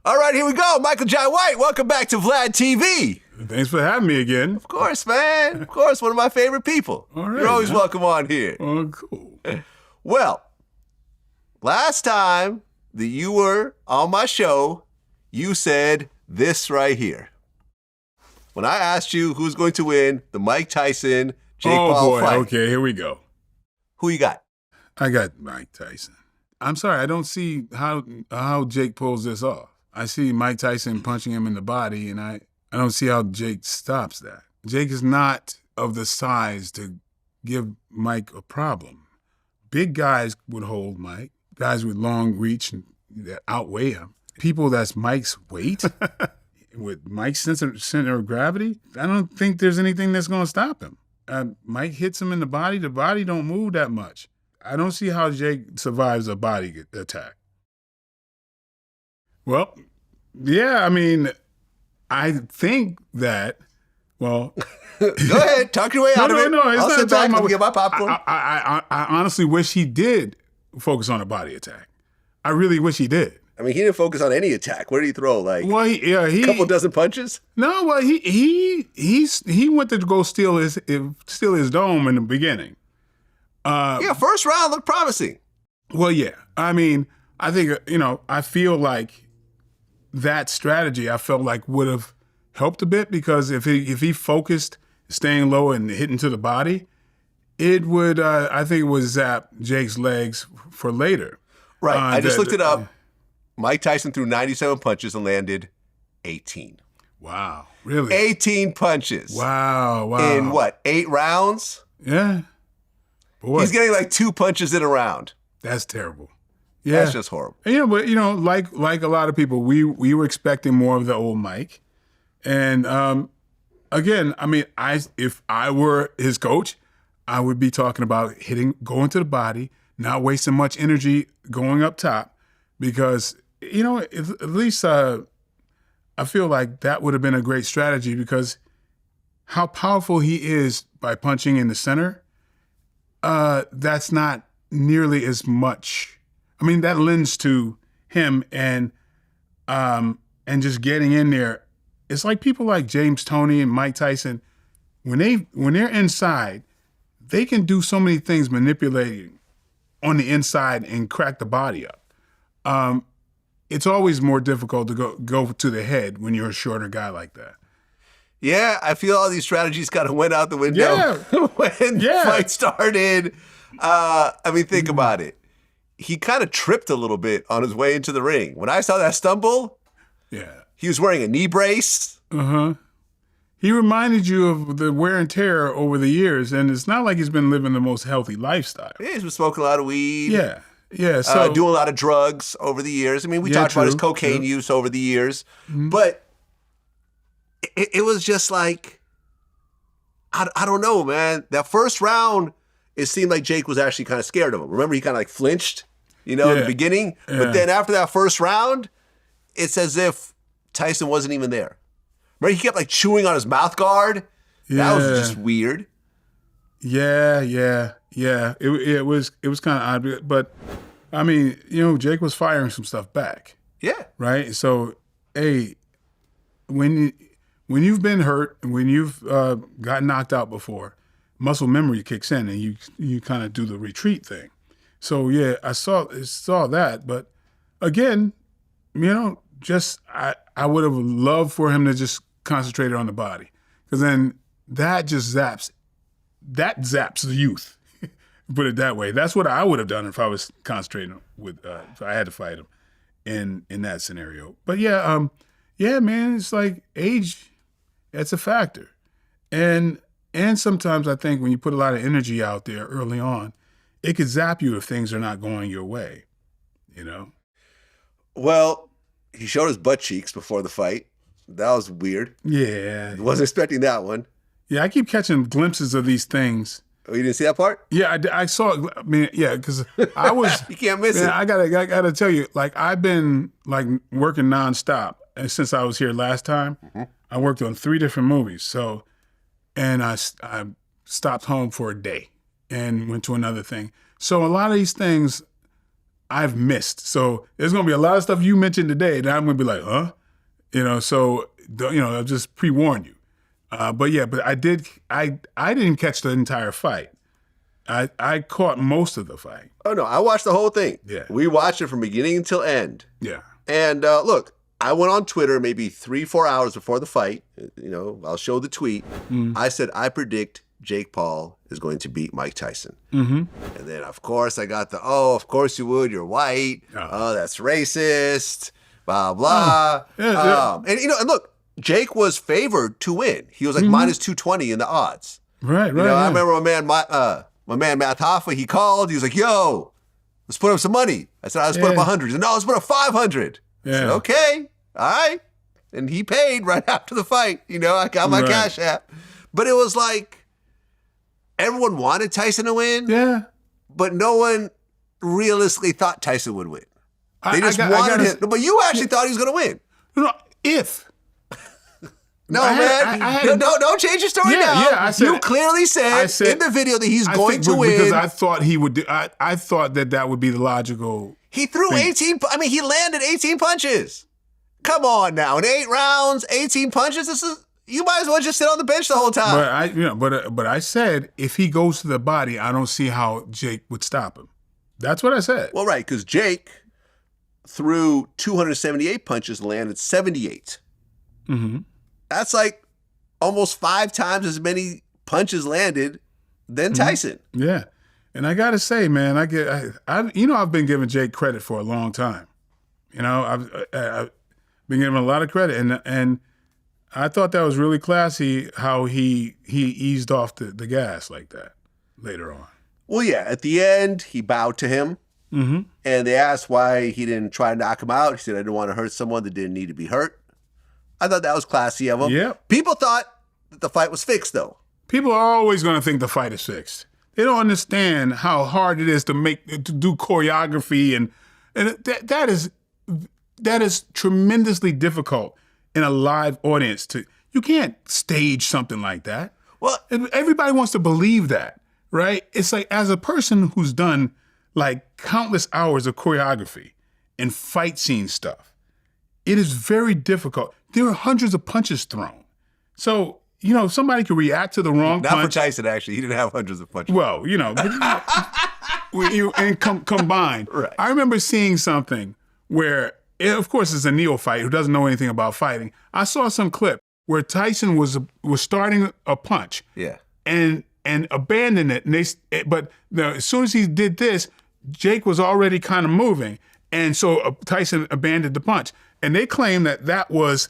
All right, here we go. Michael Jai White, welcome back to VladTV. Thanks for having me again. Of course, man. Of course, one of my favorite people. All right, You're always man. welcome on here. Oh, cool. Well, last time that you were on my show, you said this right here. When I asked you who's going to win the Mike Tyson, Jake Paul fight. Okay, here we go. Who you got? I got Mike Tyson. I'm sorry, I don't see how Jake pulls this off. I see Mike Tyson punching him in the body, and I don't see how Jake stops that. Jake is not of the size to give Mike a problem. Big guys would hold Mike, guys with long reach and that outweigh him. People that's Mike's weight, with Mike's center of gravity, I don't think there's anything that's going to stop him. Mike hits him in the body don't move that much. I don't see how Jake survives a body attack. Well, yeah, I mean, I think that, well... Go ahead, talk your way out of it. No, it's I'll not sit back about and get my popcorn. I honestly wish he did focus on a body attack. I really wish he did. I mean, he didn't focus on any attack. What did he throw? Like, well, he a couple dozen punches? No, well, he went to go steal his dome in the beginning. Yeah, first round looked promising. Well, yeah. I mean, I think, I feel like that strategy, I felt like would have helped a bit, because if he focused staying low and hitting to the body, it would, I think it would zap Jake's legs for later. Right. I just looked it up. Mike Tyson threw 97 punches and landed 18. Wow. Really? 18 punches. Wow. In what, 8 rounds? Yeah. Boy. He's getting like 2 punches in a round. That's terrible. Yeah. That's just horrible. And, but like a lot of people, we were expecting more of the old Mike. And again, I mean, if I were his coach, I would be talking about going to the body, not wasting much energy going up top, because at least I feel like that would have been a great strategy, because how powerful he is by punching in the center, that's not nearly as much. I mean, that lends to him and just getting in there. It's like people like James Toney and Mike Tyson, when they're inside, they can do so many things manipulating on the inside and crack the body up. It's always more difficult to go to the head when you're a shorter guy like that. Yeah, I feel all these strategies kind of went out the window when the fight started. I mean, think about it. He kind of tripped a little bit on his way into the ring. When I saw that stumble, he was wearing a knee brace. Uh-huh. He reminded you of the wear and tear over the years, and it's not like he's been living the most healthy lifestyle. Yeah, he's been smoking a lot of weed. Yeah. So doing a lot of drugs over the years. I mean, we talked about his cocaine use over the years, but it was just like, I don't know, man. That first round, it seemed like Jake was actually kind of scared of him. Remember, he kind of like flinched, in the beginning. Yeah. But then after that first round, it's as if Tyson wasn't even there. Remember, he kept like chewing on his mouth guard. That was just weird. Yeah. It was kind of odd, but I mean, Jake was firing some stuff back. Yeah. Right. So, hey, when you've been hurt, when you've got knocked out before, muscle memory kicks in, and you kind of do the retreat thing. So yeah, I saw that, but again, I would have loved for him to just concentrate on the body, because then that just zaps the youth. Put it that way. That's what I would have done if I was concentrating with. If I had to fight him in that scenario. But yeah, man, it's like age. That's a factor, and sometimes I think when you put a lot of energy out there early on, it could zap you if things are not going your way. Well, he showed his butt cheeks before the fight. That was weird. Yeah. Wasn't expecting that one. Yeah, I keep catching glimpses of these things. Oh, you didn't see that part? Yeah, I saw it. I mean, yeah, because I was... You can't miss it. I gotta tell you, like, I've been, like, working nonstop since I was here last time. Mm-hmm. I worked on 3 different movies. So, and I stopped home for a day and went to another thing. So a lot of these things I've missed. So there's going to be a lot of stuff you mentioned today that I'm going to be like, huh? So, I'll just pre-warn you. But I didn't catch the entire fight. I caught most of the fight. Oh, no, I watched the whole thing. Yeah. We watched it from beginning until end. Yeah. And look, I went on Twitter maybe 3-4 hours before the fight. I'll show the tweet. I said, I predict Jake Paul is going to beat Mike Tyson. And then, of course, I got of course you would. You're white. Oh, that's racist. Blah, blah. And look, Jake was favored to win. He was like minus 220 in the odds. Right. I remember my man Matt Hoffa, he called. He was like, yo, let's put up some money. I said, let's put up 100. He said, no, let's put up 500. I said, okay, all right. And he paid right after the fight. I got my Cash App. But it was like, everyone wanted Tyson to win. Yeah. But no one realistically thought Tyson would win. They just wanted him. But you actually thought he was going to win. No, if. No, man. Don't change your story now. Yeah, you clearly said in the video that he's going to win. Because I thought he would. I thought that would be the logical. He threw 18. He landed 18 punches. Come on now. In 8 rounds, 18 punches. You might as well just sit on the bench the whole time. But I said if he goes to the body, I don't see how Jake would stop him. That's what I said. Well, right, because Jake threw 278 punches and landed 78. That's like almost 5 times as many punches landed than Tyson. Yeah. And I got to say, man, I've been giving Jake credit for a long time. I've been giving him a lot of credit. And I thought that was really classy how he eased off the gas like that later on. Well, yeah, at the end, he bowed to him. And they asked why he didn't try to knock him out. He said, I didn't want to hurt someone that didn't need to be hurt. I thought that was classy of him. Yeah. People thought that the fight was fixed, though. People are always going to think the fight is fixed. They don't understand how hard it is to do choreography, and that is tremendously difficult in a live audience. You can't stage something like that. Well, everybody wants to believe that, right? It's like, as a person who's done like countless hours of choreography and fight scene stuff, it is very difficult. There are hundreds of punches thrown. So, somebody could react to the wrong punch. Not for Tyson, actually. He didn't have hundreds of punches. Well, combined. Right. I remember seeing something where, of course, it's a neophyte who doesn't know anything about fighting. I saw some clip where Tyson was starting a punch. Yeah. And abandoned it. But as soon as he did this, Jake was already kind of moving. And so Tyson abandoned the punch. And they claim that was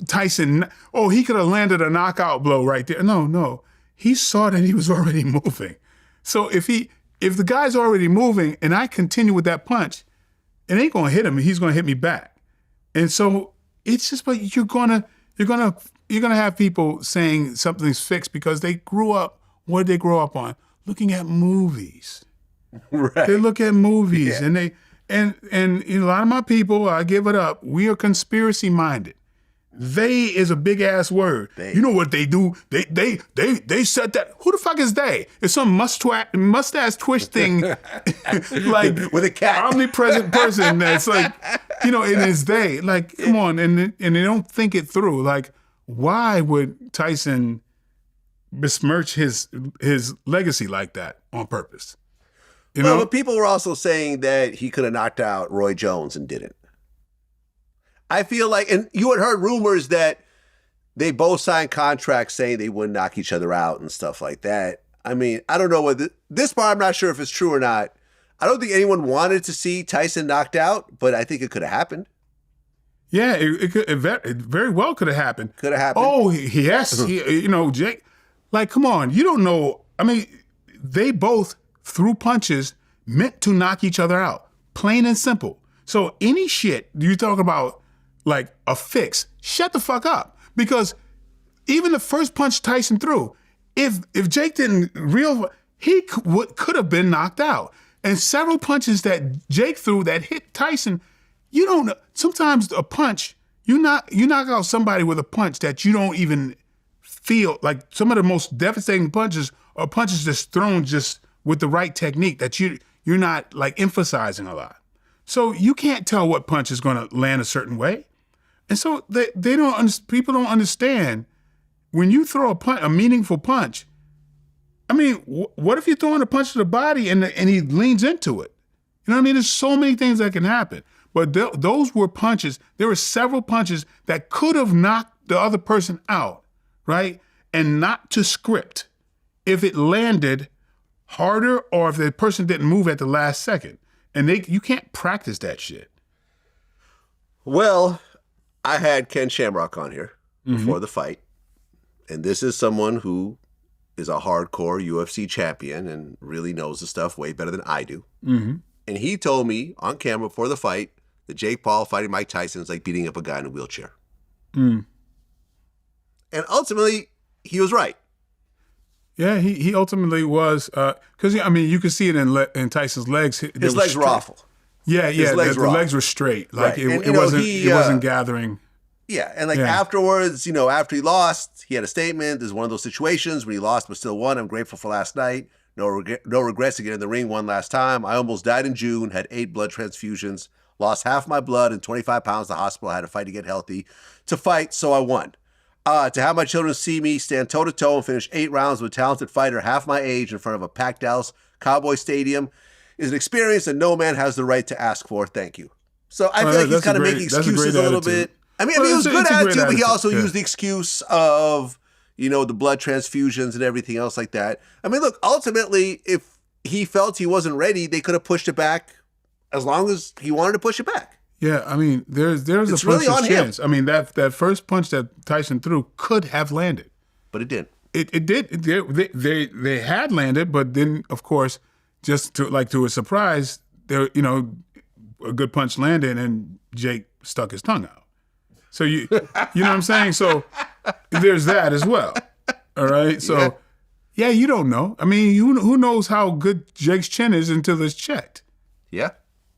Tyson. Oh, he could have landed a knockout blow right there. No. He saw that he was already moving. So if the guy's already moving and I continue with that punch, it ain't going to hit him. He's going to hit me back. And so it's just, but you're going to have people saying something's fixed because they grew up. What did they grow up on? Looking at movies. Right. They look at movies and a lot of my people, I give it up, we are conspiracy minded. They is a big ass word. You know what they do? They said that. Who the fuck is they? It's some mustache twisting, like with a cat, omnipresent person that's like, and it's they. Like, come on, and they don't think it through. Like, why would Tyson besmirch his legacy like that on purpose? But people were also saying that he could have knocked out Roy Jones and didn't. I feel like, and you had heard rumors that they both signed contracts saying they wouldn't knock each other out and stuff like that. I mean, I don't know whether this part, I'm not sure if it's true or not. I don't think anyone wanted to see Tyson knocked out, but I think it could have happened. Yeah, it very well could have happened. Could have happened. Oh, yes. Jake, like, come on. You don't know. I mean, they both threw punches meant to knock each other out. Plain and simple. So any shit you talk about, like a fix, shut the fuck up. Because even the first punch Tyson threw, if Jake didn't he could have been knocked out. And several punches that Jake threw that hit Tyson, you don't know. Sometimes a punch, you knock out somebody with a punch that you don't even feel. Like some of the most devastating punches are punches just thrown just with the right technique that you you're not like emphasizing a lot. So you can't tell what punch is going to land a certain way. And so people don't understand when you throw a meaningful punch. I mean, what if you're throwing a punch to the body and he leans into it? You know what I mean? There's so many things that can happen. But those were punches. There were several punches that could have knocked the other person out, right? And not to script if it landed harder or if the person didn't move at the last second. And you can't practice that shit. Well, I had Ken Shamrock on here before the fight. And this is someone who is a hardcore UFC champion and really knows the stuff way better than I do. Mm-hmm. And he told me on camera before the fight that Jake Paul fighting Mike Tyson is like beating up a guy in a wheelchair. Mm. And ultimately, he was right. Yeah, he ultimately was. Because, I mean, you could see it in Tyson's legs. His legs were awful. Yeah, the legs were straight. Like, right. It wasn't gathering. Yeah, and afterwards, after he lost, he had a statement. This is one of those situations when he lost but still won. I'm grateful for last night. No regrets to get in the ring one last time. I almost died in June, had 8 blood transfusions, lost half my blood and 25 pounds to the hospital. I had to fight to get healthy. To fight, so I won. To have my children see me stand toe-to-toe and finish 8 rounds with a talented fighter half my age in front of a packed Dallas Cowboy Stadium is an experience that no man has the right to ask for. Thank you. So I feel like he's kind of making excuses a little bit. I mean, it was good attitude, but he also used the excuse of, the blood transfusions and everything else like that. I mean, look, ultimately, if he felt he wasn't ready, they could have pushed it back as long as he wanted to push it back. Yeah, I mean, there's a puncher's chance. I mean, that first punch that Tyson threw could have landed. But it didn't. It did. They had landed, but then, of course, just to a surprise, a good punch landed and Jake stuck his tongue out. So you know what I'm saying? So there's that as well. All right? So, yeah, you don't know. I mean, who knows how good Jake's chin is until it's checked. Yeah.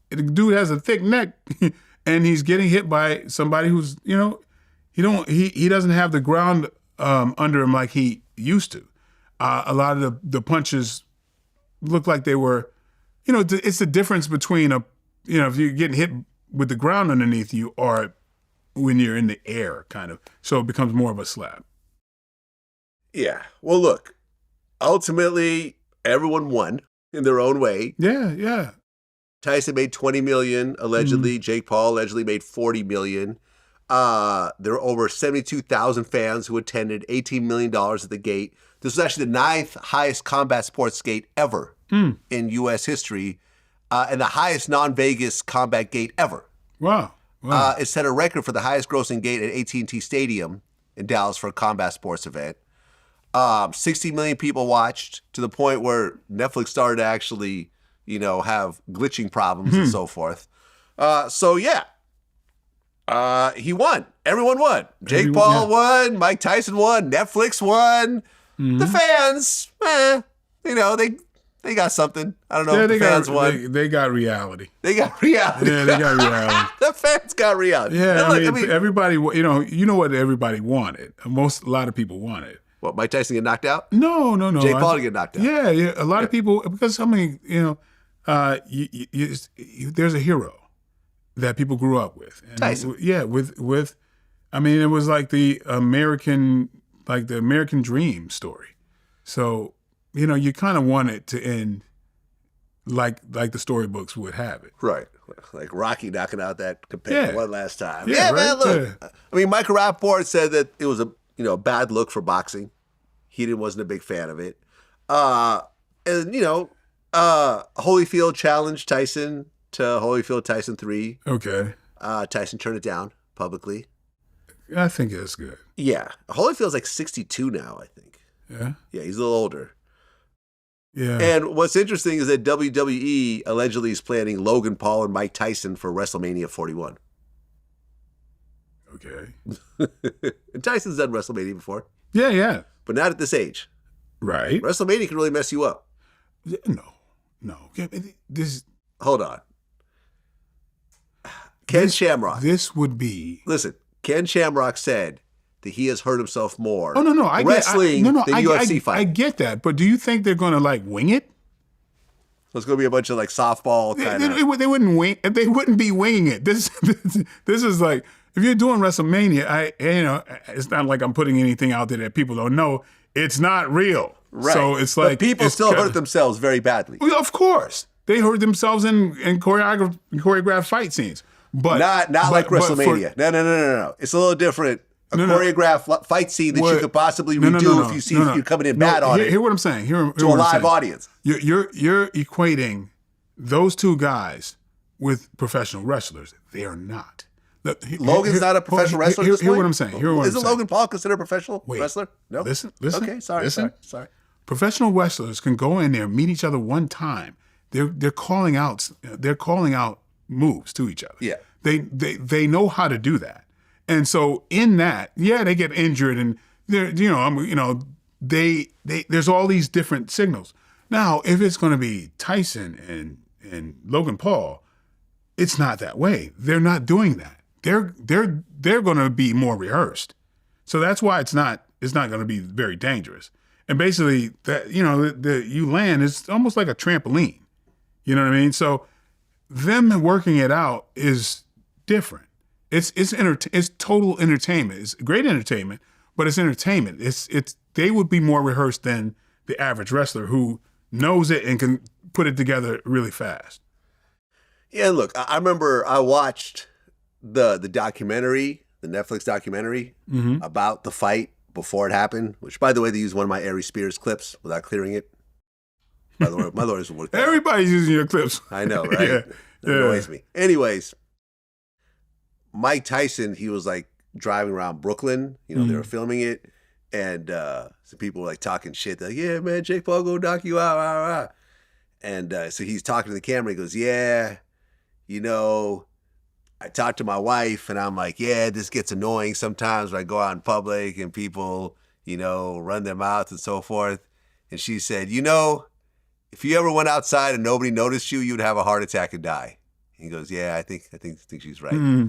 The dude has a thick neck and he's getting hit by somebody who's, he doesn't have the ground under him like he used to. A lot of the punches look like they were, it's the difference between if you're getting hit with the ground underneath you or when you're in the air, kind of. So it becomes more of a slap. Yeah. Well, look, ultimately, everyone won in their own way. Yeah. Tyson made $20 million, allegedly. Jake Paul allegedly made $40 million. There were over 72,000 fans who attended, $18 million at the gate. This was actually the 9th highest combat sports gate ever in U.S. history, and the highest non-Vegas combat gate ever. Wow. It set a record for the highest grossing gate at AT&T Stadium in Dallas for a combat sports event. 60 million people watched, to the point where Netflix started to actually, have glitching problems and so forth. He won. Everyone won. Jake Paul won. Mike Tyson won. Netflix won. The fans, they got something. I don't know if the fans won. They got reality. They got reality. Yeah, they got reality. The fans got reality. Yeah, I mean, everybody, what everybody wanted. A lot of people wanted. What, Mike Tyson get knocked out? No. Jake Paul get knocked out. Yeah. A lot of people, because, there's a hero that people grew up with. And Tyson. It was like the American dream story. So, you kind of want it to end like the storybooks would have it. Right. Like Rocky knocking out that competitor one last time. Yeah, right? Man, look. Yeah. I mean, Michael Rappaport said that it was a bad look for boxing. He wasn't a big fan of it. Holyfield challenged Tyson to Holyfield Tyson 3. Okay. Tyson turned it down publicly. I think it's good. Yeah. Holyfield's like 62 now, I think. Yeah? Yeah, he's a little older. Yeah. And what's interesting is that WWE allegedly is planning Logan Paul and Mike Tyson for WrestleMania 41. Okay. And Tyson's done WrestleMania before. Yeah. But not at this age. Right. WrestleMania can really mess you up. No. Hold on. Ken Shamrock. This would be... Listen, Ken Shamrock said that he has hurt himself more wrestling than UFC fighting. I get that, but do you think they're going to wing it? So it's going to be a bunch of like softball kind of. They wouldn't wing. They wouldn't be winging it. This is like if you're doing WrestleMania. It's not like I'm putting anything out there that people don't know. It's not real. Right. So it's like but people still hurt themselves very badly. Well, of course, they hurt themselves in choreographed fight scenes. But not like WrestleMania. No. It's a little different. A choreographed fight scene that you could possibly redo if you see you're coming in bad on it. Hear what I'm saying. Hear to a live audience. You're equating those two guys with professional wrestlers. They are not. Logan's not a professional wrestler. Hear what I'm saying. Isn't Logan Paul considered a professional wrestler? No. Listen. Okay, sorry. Professional wrestlers can go in there, meet each other one time. They're calling out moves to each other. Yeah. They know how to do that. And so in that, they get injured and there's all these different signals. Now, if it's going to be Tyson and Logan Paul, it's not that way. They're not doing that. They're going to be more rehearsed. So that's why it's not going to be very dangerous. And basically that you land is almost like a trampoline. You know what I mean? So them working it out is different. It's total entertainment. It's great entertainment, but it's entertainment. They would be more rehearsed than the average wrestler who knows it and can put it together really fast. Yeah, look, I remember I watched the documentary, the Netflix documentary about the fight before it happened, which, by the way, they used one of my Ari Spears clips without clearing it. By the way, my lawyers will work that Everybody's using your clips. I know, right? It annoys me. Anyways, Mike Tyson, he was like driving around Brooklyn. They were filming it. And some people were like talking shit. They're like, yeah, man, Jake Paul go knock you out. And so he's talking to the camera. He goes, yeah, I talked to my wife and I'm like, yeah, this gets annoying sometimes when I go out in public and people, run their mouths and so forth. And she said, if you ever went outside and nobody noticed you, you'd have a heart attack and die. And he goes, yeah, I think she's right.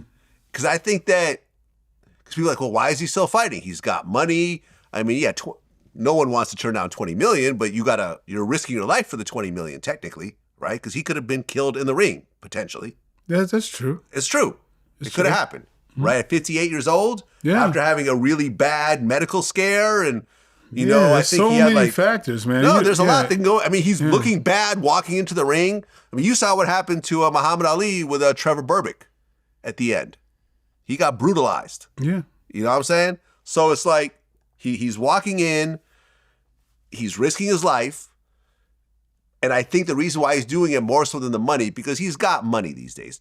Because I think that, because people are like, well, why is he still fighting? He's got money. I mean, no one wants to turn down $20 million, but you're risking your life for the $20 million technically, right? Because he could have been killed in the ring, potentially. Yeah, that's true. It's true. It could have happened, right? At 58 years old, after having a really bad medical scare and, I think so he had many factors, man. No, there's a lot that can go. I mean, he's looking bad walking into the ring. I mean, you saw what happened to Muhammad Ali with Trevor Berbick at the end. He got brutalized. Yeah. You know what I'm saying? So it's like he's walking in, he's risking his life. And I think the reason why he's doing it more so than the money, because he's got money these days.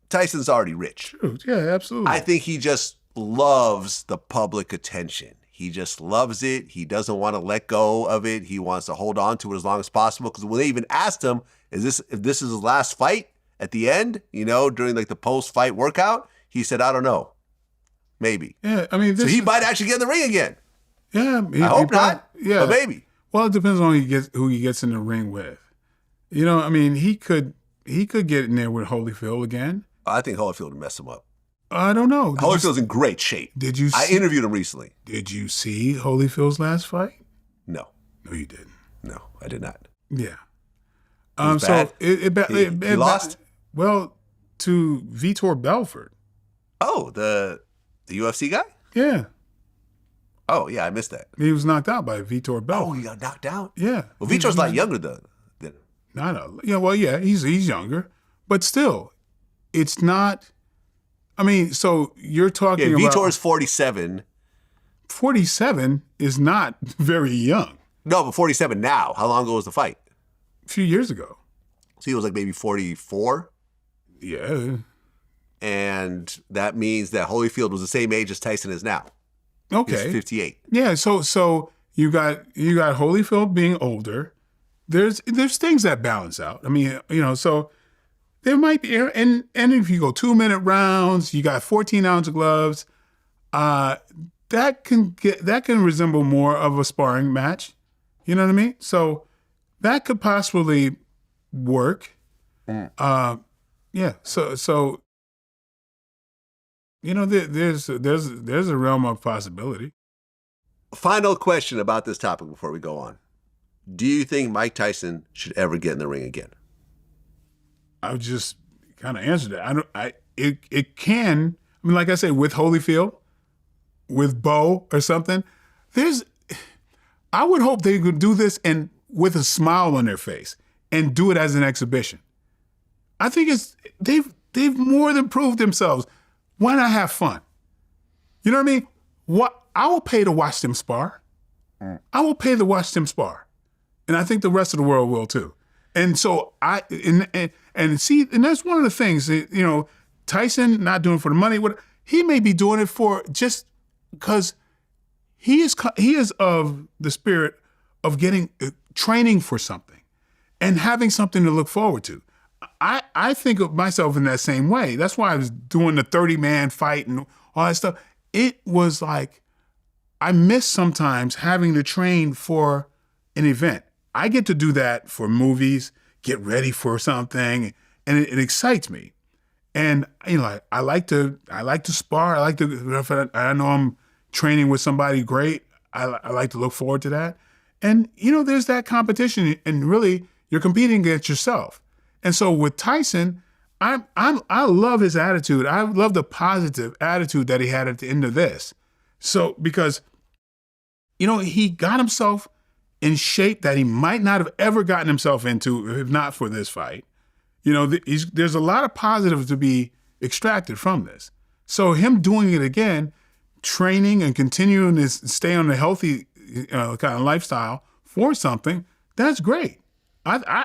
Tyson's already rich. True. Yeah, absolutely. I think he just loves the public attention. He just loves it. He doesn't want to let go of it. He wants to hold on to it as long as possible. Because when they even asked him, if this is his last fight at the end, during like the post-fight workout, he said, I don't know. Maybe. Yeah, I mean, so he might actually get in the ring again. Yeah. I hope not. Yeah. But maybe. Well, it depends on who he gets in the ring with. I mean, he could get in there with Holyfield again. I think Holyfield would mess him up. I don't know. Holyfield's in great shape. I interviewed him recently. Did you see Holyfield's last fight? No. No, you didn't. No, I did not. Yeah. So he lost? Well, to Vitor Belfort. Oh, the UFC guy? Yeah. Oh, yeah, I missed that. He was knocked out by Vitor Belfort. Oh, he got knocked out? Yeah. Well, Vitor's a lot younger than he's younger. But still, it's not... I mean, so you're talking about... Vitor's 47. 47 is not very young. No, but 47 now. How long ago was the fight? A few years ago. So he was like maybe 44? Yeah. And that means that Holyfield was the same age as Tyson is now. Okay. He's 58. Yeah, so you got Holyfield being older. There's things that balance out. I mean, so there might be, and if you go 2-minute rounds, you got 14-ounce gloves, that can resemble more of a sparring match. You know what I mean? So that could possibly work. Yeah. So there's a realm of possibility. Final question about this topic before we go on. Do you think Mike Tyson should ever get in the ring again? I would just kind of answer that. It can. I mean, like I say, with Holyfield, with Bo or something, I would hope they could do this and with a smile on their face and do it as an exhibition. I think they've more than proved themselves. Why not have fun? You know what I mean? I will pay to watch them spar. I will pay to watch them spar. And I think the rest of the world will too. And so and that's one of the things, Tyson not doing it for the money. He may be doing it for just because he is of the spirit of getting training for something and having something to look forward to. I think of myself in that same way. That's why I was doing the 30-man fight and all that stuff. It was like I miss sometimes having to train for an event. I get to do that for movies, get ready for something, and it excites me. And I like to spar. I know I'm training with somebody great. I like to look forward to that. And there's that competition, and really you're competing against yourself. And so with Tyson, I love his attitude. I love the positive attitude that he had at the end of this. So because he got himself in shape that he might not have ever gotten himself into if not for this fight. There's a lot of positives to be extracted from this. So him doing it again, training and continuing to stay on a healthy kind of lifestyle for something, that's great. I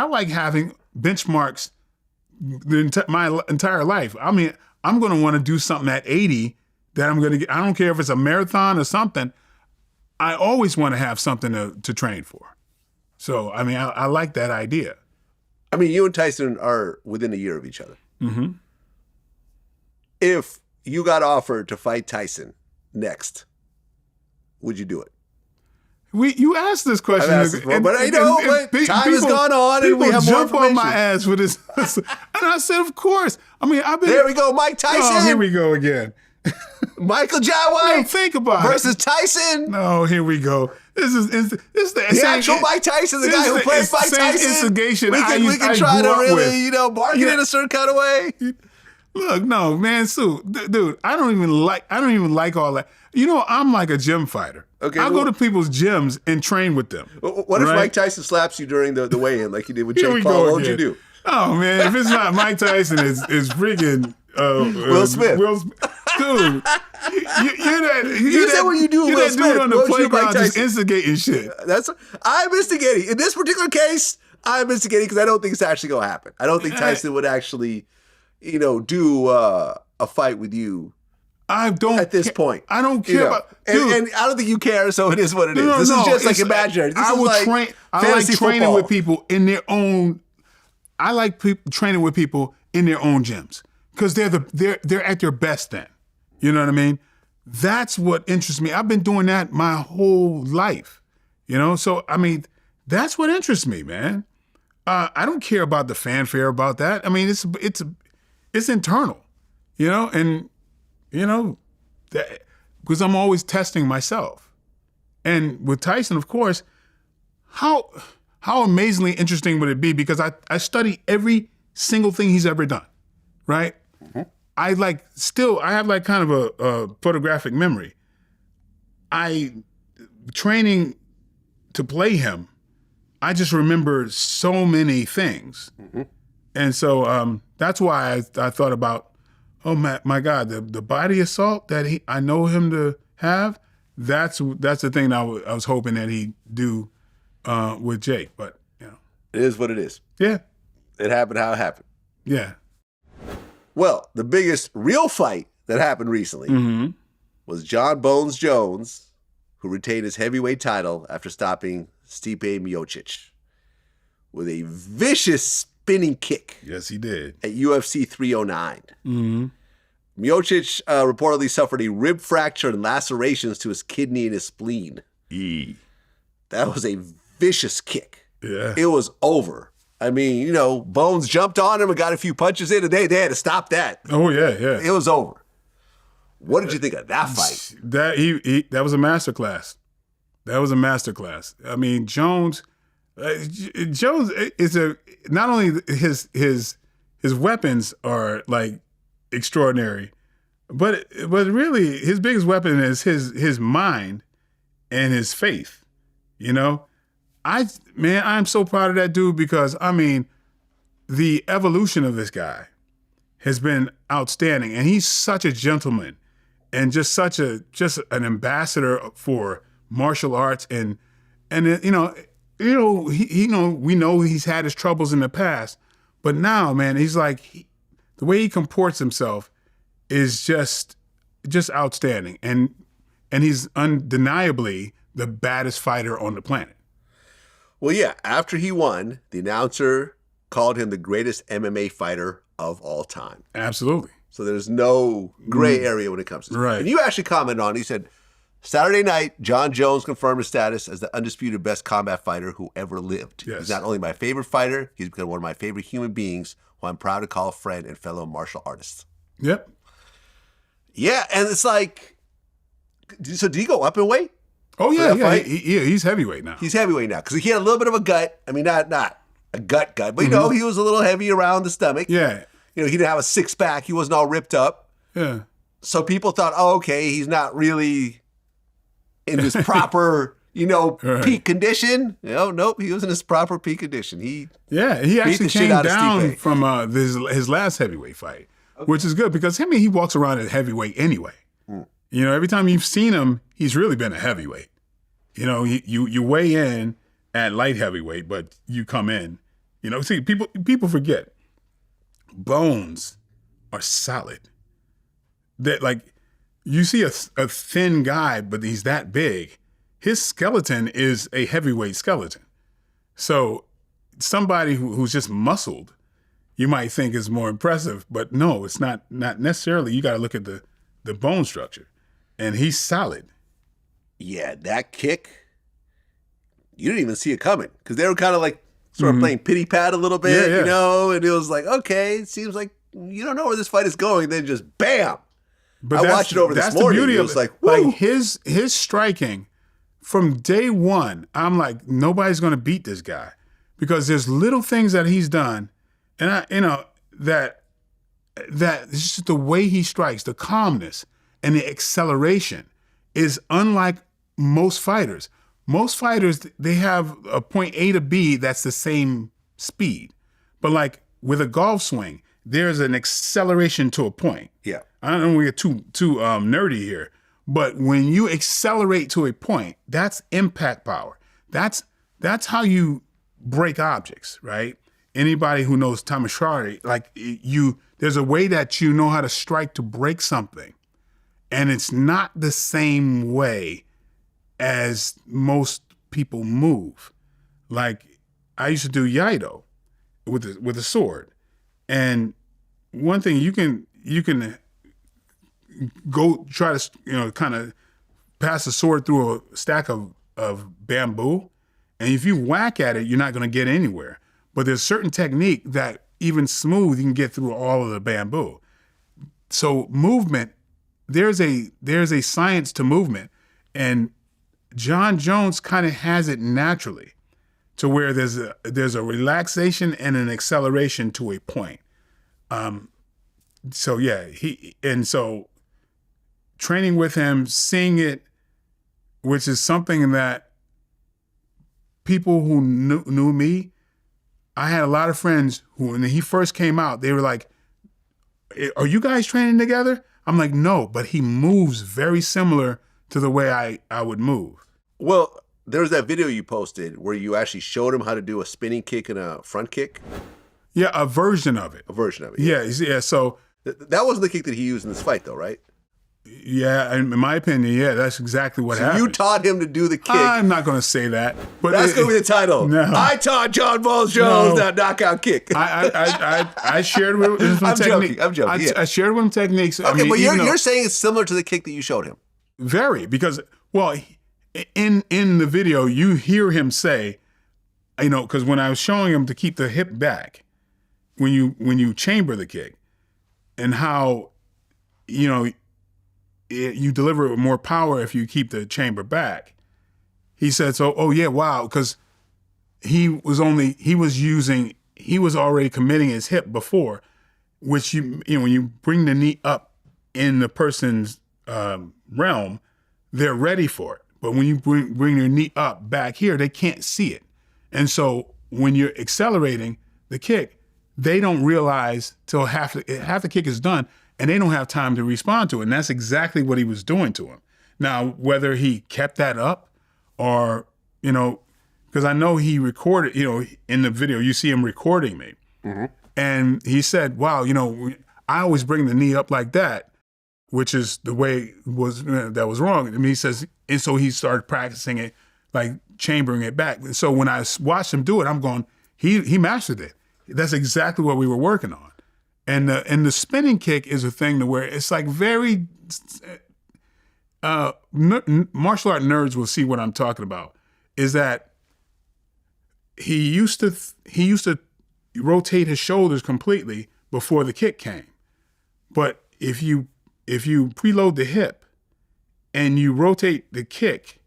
like having benchmarks my entire life. I mean, I'm going to want to do something at 80 that I'm going to get. I don't care if it's a marathon or something. I always want to have something to train for. So, I mean, I like that idea. I mean, you and Tyson are within a year of each other. Mm-hmm. If you got offered to fight Tyson next, would you do it? You asked this question, but time has gone on, and we have more information. Jump on my ass with this, and I said, of course. I mean, there we go, Mike Tyson. Oh, here we go again. Michael Jai White. No, think about versus Tyson. No, here we go. This is the actual Mike Tyson, the guy who played Mike Tyson. Instigation we can try to really, bargain in a certain kind of way. Look, no, man, Sue, dude, I don't even like all that. I'm like a gym fighter. Okay, I go to people's gyms and train with them. What if Mike Tyson slaps you during the weigh-in like you did with Jake Paul? What would you do? Oh, man, if it's not Mike Tyson, it's freaking Will Smith. Dude, you said what you do with Will Smith. Dude on the playground just instigating shit. I'm instigating. In this particular case, I'm instigating because I don't think it's actually going to happen. I don't think Tyson would actually, do a fight with you. I don't at this point. I don't care about, and I don't think you care. So it is what it is. This is just like imaginary. I like training with people in their own. I like training with people in their own gyms because they're at their best then. You know what I mean? That's what interests me. I've been doing that my whole life. So I mean, that's what interests me, man. I don't care about the fanfare about that. I mean, it's internal, and. Because I'm always testing myself. And with Tyson, of course, how amazingly interesting would it be? Because I study every single thing he's ever done, right? Mm-hmm. I have like kind of a photographic memory. Training to play him, I just remember so many things. Mm-hmm. And so that's why I thought about, oh my God, the body assault that I know him to have, that's the thing I was hoping that he'd do with Jake. But it is what it is. Yeah, it happened how it happened. Yeah. Well, the biggest real fight that happened recently was John Bones Jones, who retained his heavyweight title after stopping Stipe Miocic with a vicious spinning kick. Yes, he did. At UFC 309. Mm-hmm. Miocic reportedly suffered a rib fracture and lacerations to his kidney and his spleen. That was a vicious kick. Yeah. It was over. I mean, Bones jumped on him and got a few punches in, and they had to stop that. Oh, yeah. It was over. What did you think of that fight? That was a masterclass. That was a masterclass. I mean, Jones is not only his weapons are like extraordinary, but really his biggest weapon is his mind and his faith. You know, I'm so proud of that dude because I mean, the evolution of this guy has been outstanding, and he's such a gentleman and just an ambassador for martial arts and we know he's had his troubles in the past, but now, man, he's like the way he comports himself is just outstanding, and he's undeniably the baddest fighter on the planet. Well, yeah, after he won, the announcer called him the greatest MMA fighter of all time. Absolutely. So there's no gray area when it comes to this. Right. And you actually commented on it. You said, Saturday night, John Jones confirmed his status as the undisputed best combat fighter who ever lived. Yes. He's not only my favorite fighter, he's become one of my favorite human beings who I'm proud to call a friend and fellow martial artist. Yep. Yeah, and it's like, so did he go up in weight? Oh, yeah. He's heavyweight now. He's heavyweight now because he had a little bit of a gut. I mean, not a gut, but you know, he was a little heavy around the stomach. Yeah. You know, he didn't have a six-pack. He wasn't all ripped up. Yeah. So people thought, oh, okay, he's not really in his proper, right. peak condition. Nope, he was in his proper peak condition. He actually came down from his last heavyweight fight, which is good because he walks around at heavyweight anyway. You know, every time you've seen him, he's really been a heavyweight. You know, you weigh in at light heavyweight, but you come in. You know, see, people forget. Bones are solid. That like you see a thin guy, but he's that big. His skeleton is a heavyweight skeleton. So somebody who's just muscled, you might think is more impressive, but no, it's not necessarily. You got to look at the bone structure, and he's solid. Yeah, that kick, you didn't even see it coming because they were kind of like sort of playing pity pat a little bit, and it was like, okay, it seems like you don't know where this fight is going. Then just bam. But I watched it over this morning. It was like, woo. Like his striking from day one, I'm like, nobody's going to beat this guy because there's little things that he's done, and that it's just the way he strikes, the calmness and the acceleration is unlike most fighters. Most fighters, they have a point A to B that's the same speed. But like with a golf swing, there's an acceleration to a point. Yeah. I don't want to get too nerdy here, but when you accelerate to a point, that's impact power. That's how you break objects, right? Anybody who knows Tamashari, like there's a way that you know how to strike to break something, and it's not the same way as most people move. Like I used to do Iaido with a sword, and one thing you can go try to kind of pass a sword through a stack of bamboo, and if you whack at it, you're not going to get anywhere. But there's certain technique that even smooth you can get through all of the bamboo. So movement, there's a science to movement, and John Jones kind of has it naturally to where there's a relaxation and an acceleration to a point. So training with him, seeing it, which is something that people who knew me, I had a lot of friends who, when he first came out, they were like, "Are you guys training together?" I'm like, "No," but he moves very similar to the way I would move. Well, there's that video you posted where you actually showed him how to do a spinning kick and a front kick. Yeah, a version of it. Yeah. So that wasn't the kick that he used in this fight, though, right? Yeah, in my opinion, yeah, that's exactly what happened. You taught him to do the kick. I'm not going to say that, but that's going to be the title. No. I taught John Balls Jones that knockout kick. I shared with him some techniques. I'm joking. I shared with him techniques. Okay, but you're saying it's similar to the kick that you showed him. Very, because in the video you hear him say, because when I was showing him to keep the hip back, when you chamber the kick, and how you deliver more power if you keep the chamber back. he said, so, oh yeah, wow, because he was already committing his hip before, which when you bring the knee up in the person's realm, they're ready for it. But when you bring your knee up back here, they can't see it. And so when you're accelerating the kick, they don't realize till half the kick is done, and they don't have time to respond to it. And that's exactly what he was doing to him. Now, whether he kept that up or, because I know he recorded, in the video, you see him recording me. Mm-hmm. And he said, wow, I always bring the knee up like that, which is the way that was wrong. I mean, he says, and so he started practicing it, like chambering it back. And so when I watched him do it, I'm going, he mastered it. That's exactly what we were working on. And the spinning kick is a thing to where it's like very, martial art nerds will see what I'm talking about, is that he used to rotate his shoulders completely before the kick came. But if you preload the hip and you rotate the kick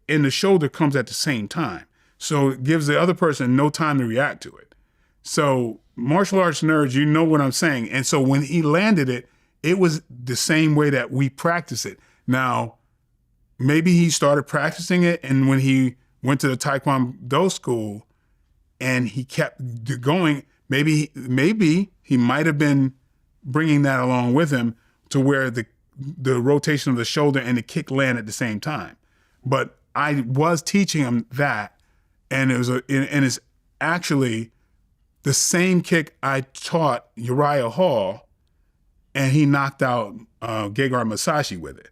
and the shoulder comes at the same time. So it gives the other person no time to react to it. So martial arts nerds, you know what I'm saying. And so when he landed it, it was the same way that we practice it. Now, maybe he started practicing it, and when he went to the Taekwondo school and he kept going, maybe he might have been bringing that along with him to where the rotation of the shoulder and the kick land at the same time. But I was teaching him that, and it's actually the same kick I taught Uriah Hall, and he knocked out Gegard Masashi with it.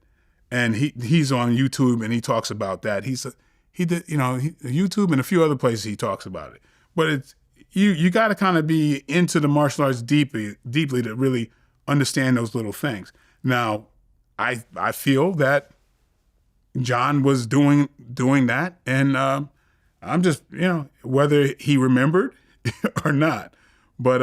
And he's on YouTube and he talks about that. He did YouTube and a few other places he talks about it. But it's you got to kind of be into the martial arts deeply to really understand those little things. Now, I feel that John was doing that, and I'm just whether he remembered or not, but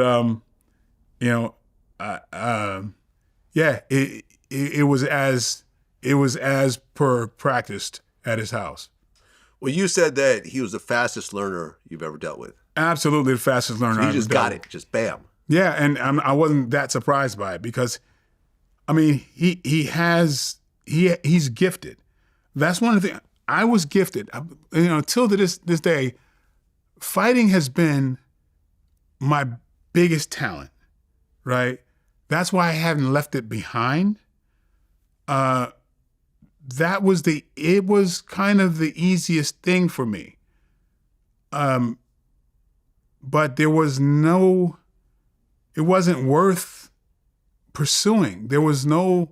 it was as per practiced at his house. Well, you said that he was the fastest learner you've ever dealt with. Absolutely the fastest learner. So he just got it, just bam. Yeah, and I wasn't that surprised by it because, I mean, he's gifted. That's one of the things. I was gifted. Till to this day, fighting has been my biggest talent, right? That's why I haven't left it behind. It was kind of the easiest thing for me. But it wasn't worth pursuing. There was no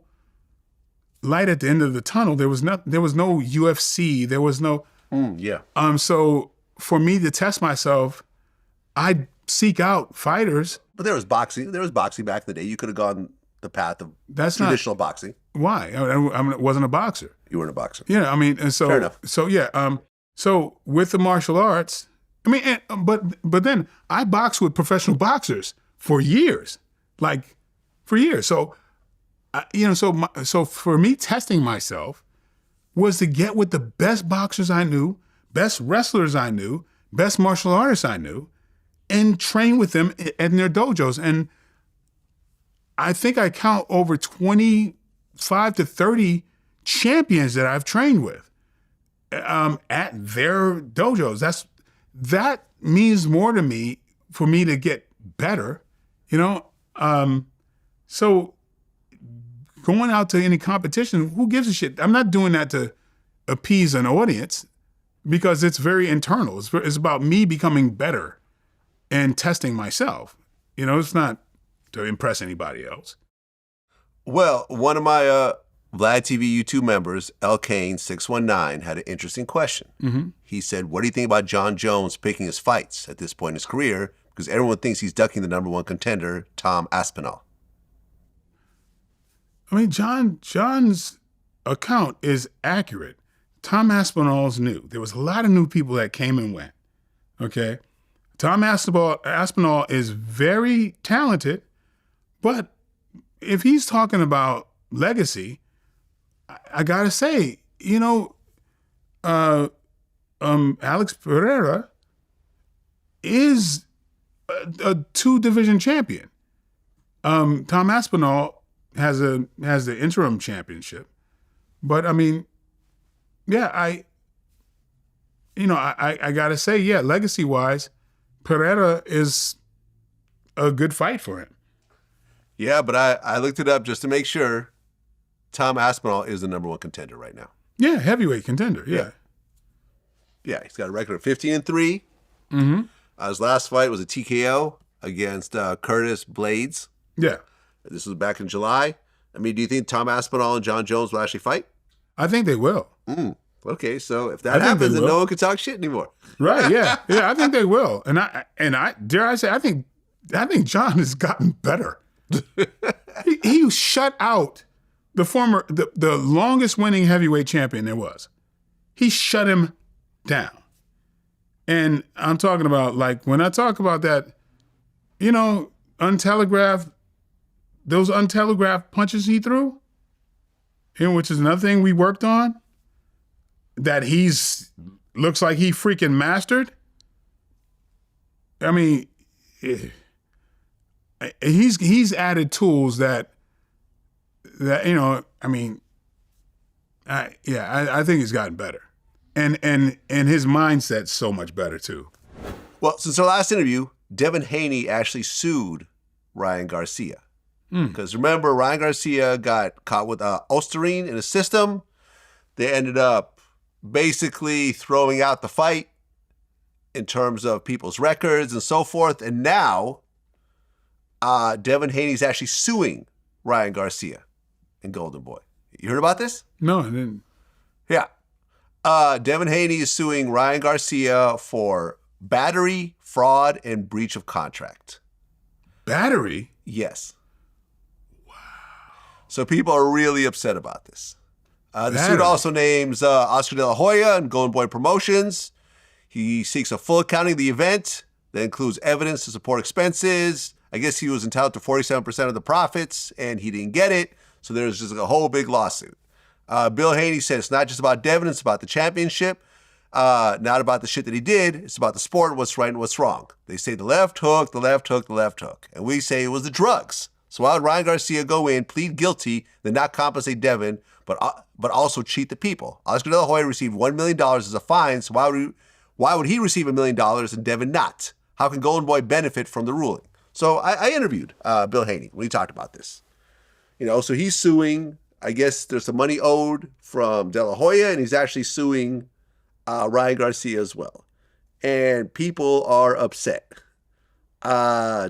light at the end of the tunnel. There was no UFC. There was no. So for me to test myself, I'd seek out fighters. But there was boxing. There was boxing back in the day. You could have gone the path of traditional boxing. Why? I wasn't a boxer. You weren't a boxer. Yeah, I mean, and so fair enough. So yeah, so with the martial arts, I mean, but then I boxed with professional boxers for years, So, so for me, testing myself was to get with the best boxers I knew, best wrestlers I knew, best martial artists I knew, and train with them in their dojos. And I think I count over 25 to 30 champions that I've trained with at their dojos. That means more to me for me to get better, So going out to any competition, who gives a shit? I'm not doing that to appease an audience because it's very internal. It's about me becoming better and testing myself. It's not to impress anybody else. Well, one of my VladTV YouTube members, L Kane 619, had an interesting question. Mm-hmm. He said, what do you think about Jon Jones picking his fights at this point in his career? Because everyone thinks he's ducking the number one contender, Tom Aspinall. I mean, John's account is accurate. Tom Aspinall's new. There was a lot of new people that came and went, okay? Tom Aspinall is very talented, but if he's talking about legacy, I gotta say, Alex Pereira is a 2-division champion. Tom Aspinall has the interim championship, but I mean, yeah, I gotta say, yeah, legacy wise, Pereira is a good fight for him. Yeah, but I looked it up just to make sure. Tom Aspinall is the number 1 contender right now. Yeah, heavyweight contender. Yeah. Yeah, he's got a record of 15-3. Mm-hmm. His last fight was a TKO against Curtis Blades. Yeah. This was back in July. I mean, do you think Tom Aspinall and John Jones will actually fight? I think they will. Okay, so if that happens, then no one can talk shit anymore. Right? Yeah, yeah. I think they will. And I dare I say, I think John has gotten better. he shut out the longest winning heavyweight champion there was. He shut him down. And I'm talking about, like, when I talk about that, those untelegraphed punches he threw, which is another thing we worked on, that looks like he freaking mastered. I mean, he's added tools that I mean, I think he's gotten better, and his mindset's so much better too. Well, since our last interview, Devin Haney actually sued Ryan Garcia. Because remember, Ryan Garcia got caught with Osterine in his system. They ended up basically throwing out the fight in terms of people's records and so forth. And now Devin Haney's actually suing Ryan Garcia and Golden Boy. You heard about this? No, I didn't. Yeah. Devin Haney is suing Ryan Garcia for battery, fraud, and breach of contract. Battery? Yes. Wow. So people are really upset about this. The suit also names Oscar De La Hoya and Golden Boy Promotions. He seeks a full accounting of the event that includes evidence to support expenses. I guess he was entitled to 47% of the profits, and he didn't get it. So there's just a whole big lawsuit. Bill Haney said it's not just about Devin, it's about the championship, not about the shit that he did. It's about the sport and what's right and what's wrong. They say the left hook, the left hook, the left hook. And we say it was the drugs. So why would Ryan Garcia go in, plead guilty, then not compensate Devin, but also cheat the people? Oscar De La Hoya received $1 million as a fine, so why would he receive $1 million and Devin not? How can Golden Boy benefit from the ruling? So I interviewed Bill Haney when he talked about this. So he's suing. I guess there's some money owed from De La Hoya, and he's actually suing Ryan Garcia as well. And people are upset.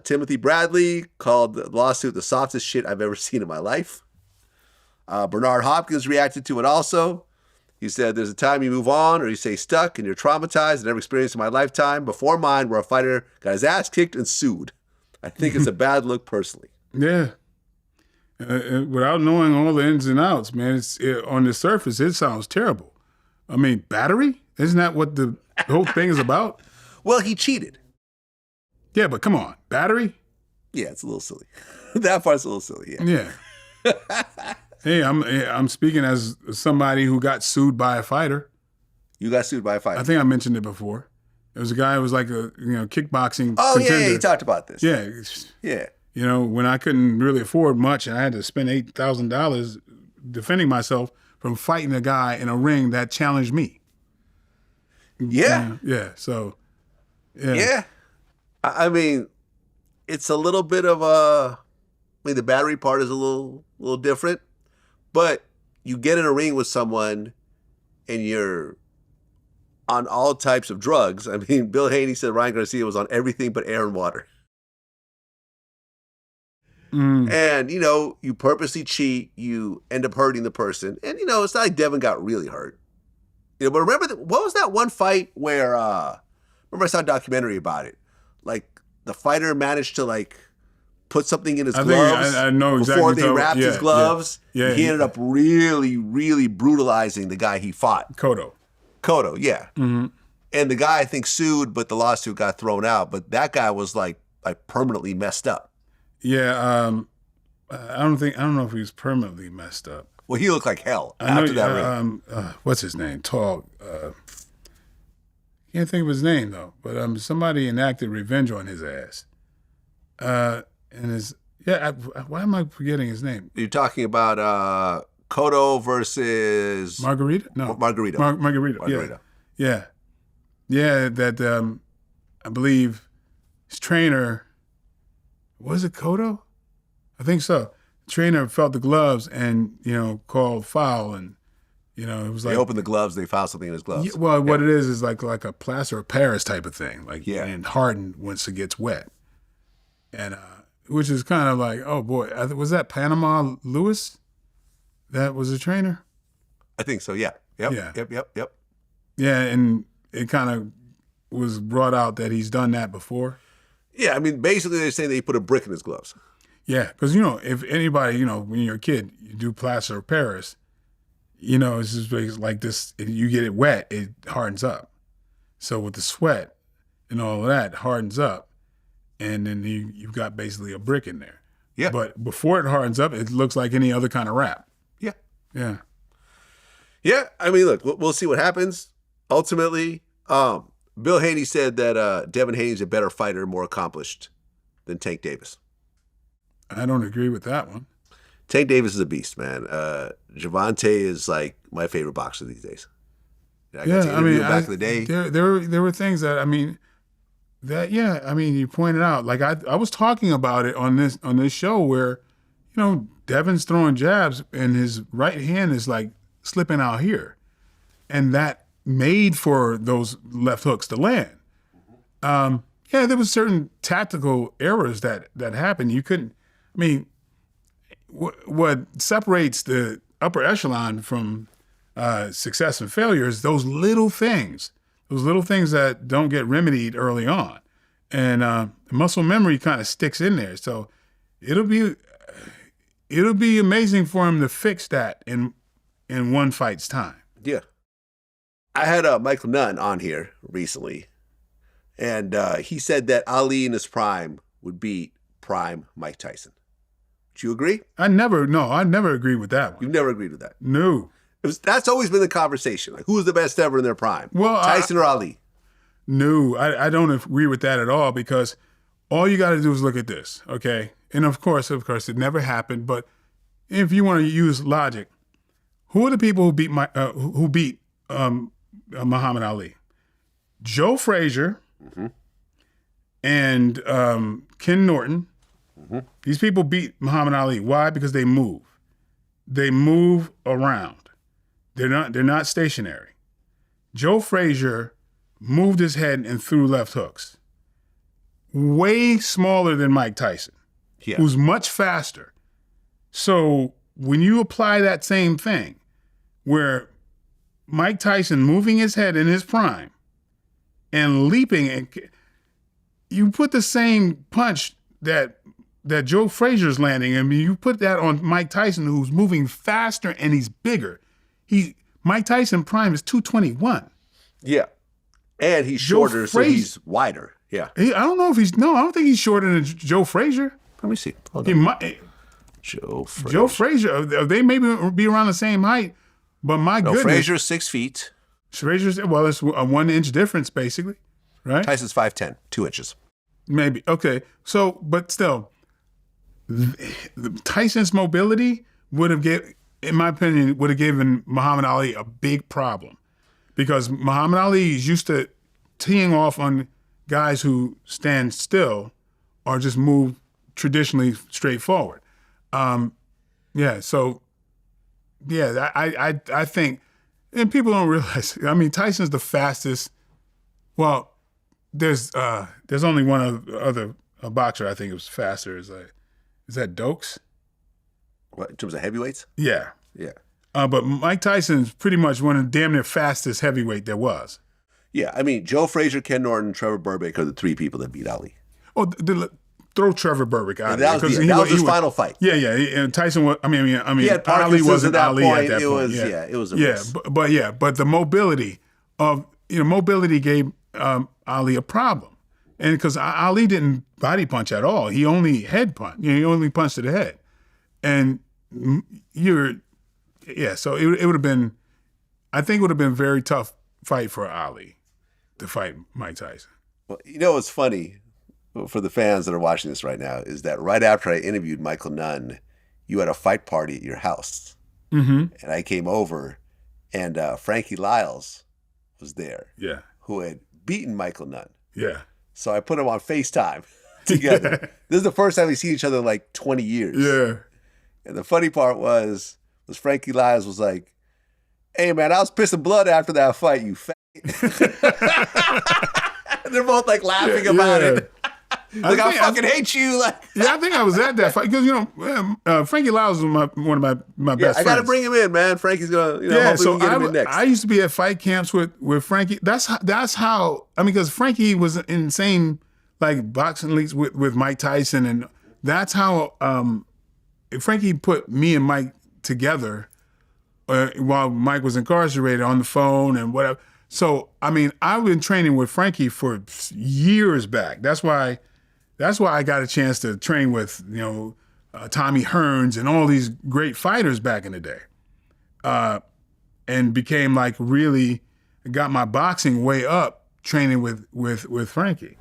Timothy Bradley called the lawsuit the softest shit I've ever seen in my life. Bernard Hopkins reacted to it also. He said, there's a time you move on or you stay stuck and you're traumatized. I never experienced in my lifetime before mine where a fighter got his ass kicked and sued. I think it's a bad look personally. Yeah. Without knowing all the ins and outs, man, on the surface, it sounds terrible. I mean, battery? Isn't that what the whole thing is about? Well, he cheated. Yeah, but come on. Battery? Yeah, it's a little silly. That part's a little silly, yeah. Hey, I'm speaking as somebody who got sued by a fighter. You got sued by a fighter? I think I mentioned it before. There was a guy who was like a kickboxing contender. Yeah, he talked about this. Yeah. Yeah. When I couldn't really afford much and I had to spend $8,000 defending myself from fighting a guy in a ring that challenged me. Yeah. Yeah. So, yeah. Yeah. I mean, it's a little bit of the battery part is a little different, but you get in a ring with someone and you're on all types of drugs. I mean, Bill Haney said Ryan Garcia was on everything but air and water. And, you purposely cheat, you end up hurting the person. And, it's not like Devin got really hurt. But remember, what was that one fight where, remember I saw a documentary about it. Like, the fighter managed to, put something in his gloves I know exactly before they wrapped his gloves. Yeah. He ended up really, really brutalizing the guy he fought. Cotto, yeah. Mm-hmm. And the guy, I think, sued, but the lawsuit got thrown out. But that guy was, permanently messed up. Yeah, I don't know if he was permanently messed up. Well, he looked like hell after that ring. What's his name? Tall. Can't think of his name though. But somebody enacted revenge on his ass. Why am I forgetting his name? You're talking about Cotto versus Margarita? No, Margarita. Margarita. Yeah. That I believe his trainer, was it Cotto? I think so. The trainer felt the gloves and called foul, and it was like they opened the gloves, they found something in his gloves. What it is like a plaster of Paris type of thing, and hardened once it gets wet, and which is kind of like, oh boy, was that Panama Lewis? That was the trainer. I think so. Yeah. Yep. Yeah, and it kind of was brought out that he's done that before. Yeah, I mean, basically they're saying that he put a brick in his gloves. Yeah, because if anybody, when you're a kid, you do plaster of Paris, it's just like this. If you get it wet, it hardens up. So with the sweat and all of that, it hardens up, and then you've got basically a brick in there. Yeah. But before it hardens up, it looks like any other kind of wrap. Yeah. Yeah. Yeah. I mean, look, we'll see what happens. Ultimately, Bill Haney said that Devin Haney's a better fighter, more accomplished than Tank Davis. I don't agree with that one. Tank Davis is a beast, man. Gervonta is like my favorite boxer these days. I got to interview him back in the day. There were things that you pointed out. Like I was talking about it on this show where, Devin's throwing jabs and his right hand is like slipping out here, and that made for those left hooks to land. There was certain tactical errors that happened. You couldn't. I mean, what separates the upper echelon from success and failure is those little things that don't get remedied early on. And muscle memory kind of sticks in there. So it'll be amazing for him to fix that in one fight's time. Yeah. I had Michael Nunn on here recently, and he said that Ali in his prime would beat prime Mike Tyson. Do you agree? I never agreed with that one. You've never agreed with that? No. That's always been the conversation. Like, who was the best ever in their prime? Well, Tyson or Ali? No, I don't agree with that at all, because all you got to do is look at this, okay? And of course, it never happened. But if you want to use logic, who are the people who beat Muhammad Ali? Joe Frazier and Ken Norton. Mm-hmm. These people beat Muhammad Ali. Why? Because they move. They move around. They're not stationary. Joe Frazier moved his head and threw left hooks. Way smaller than Mike Tyson, who's much faster. So when you apply that same thing, where Mike Tyson moving his head in his prime and leaping, and you put the same punch that Joe Frazier's landing, I mean, you put that on Mike Tyson, who's moving faster and he's bigger. Mike Tyson prime is 221. Yeah. And he's shorter, so he's wider. Yeah. I don't think he's shorter than Joe Frazier. Let me see. Hold on. Joe Frazier, they may be around the same height, but goodness. Frazier's 6 feet. Frazier's, well, it's a 1 inch difference, basically, right? Tyson's 5'10", 2 inches. Maybe. Okay. So, but still, Tyson's mobility in my opinion, would have given Muhammad Ali a big problem, because Muhammad Ali is used to teeing off on guys who stand still or just move traditionally straightforward. I think, and people don't realize, I mean, Tyson's the fastest. Well, there's only one other boxer I think it was faster. Is that Dokes? What, in terms of heavyweights? Yeah. Yeah. But Mike Tyson's pretty much one of the damn near fastest heavyweight there was. Yeah, I mean, Joe Frazier, Ken Norton, Trevor Burbank are the 3 people that beat Ali. Oh, throw Trevor Burbank out. That was his final fight. Yeah. And Tyson was. He had Ali wasn't Ali at that point. It was a risk. But the mobility gave Ali a problem, and because Ali didn't body punch at all, he only head punch. He only punched to the head, and you're Yeah, so it would have been, I think it would have been a very tough fight for Ali to fight Mike Tyson. Well, you know what's funny for the fans that are watching this right now is that right after I interviewed Michael Nunn, you had a fight party at your house. And I came over, and Frankie Lyles was there. Yeah. Who had beaten Michael Nunn. Yeah. So I put him on FaceTime together. This is the first time we've seen each other in like 20 years. Yeah. And the funny part was Frankie Lyles was like, "Hey man, I was pissing blood after that fight, you fat." They're both like laughing about it. Like, I fucking hate you. Like, yeah, I think I was at that fight because Frankie Lyles was one of my best friends. I got to bring him in, man. Frankie's gonna, hopefully we get him in next. I used to be at fight camps with Frankie. That's how. I mean, because Frankie was in the same like boxing leagues with Mike Tyson, and that's how Frankie put me and Mike together while Mike was incarcerated on the phone and whatever. So I mean, I've been training with Frankie for years back. That's why I got a chance to train with, Tommy Hearns and all these great fighters back in the day. And became like really got my boxing way up training with Frankie.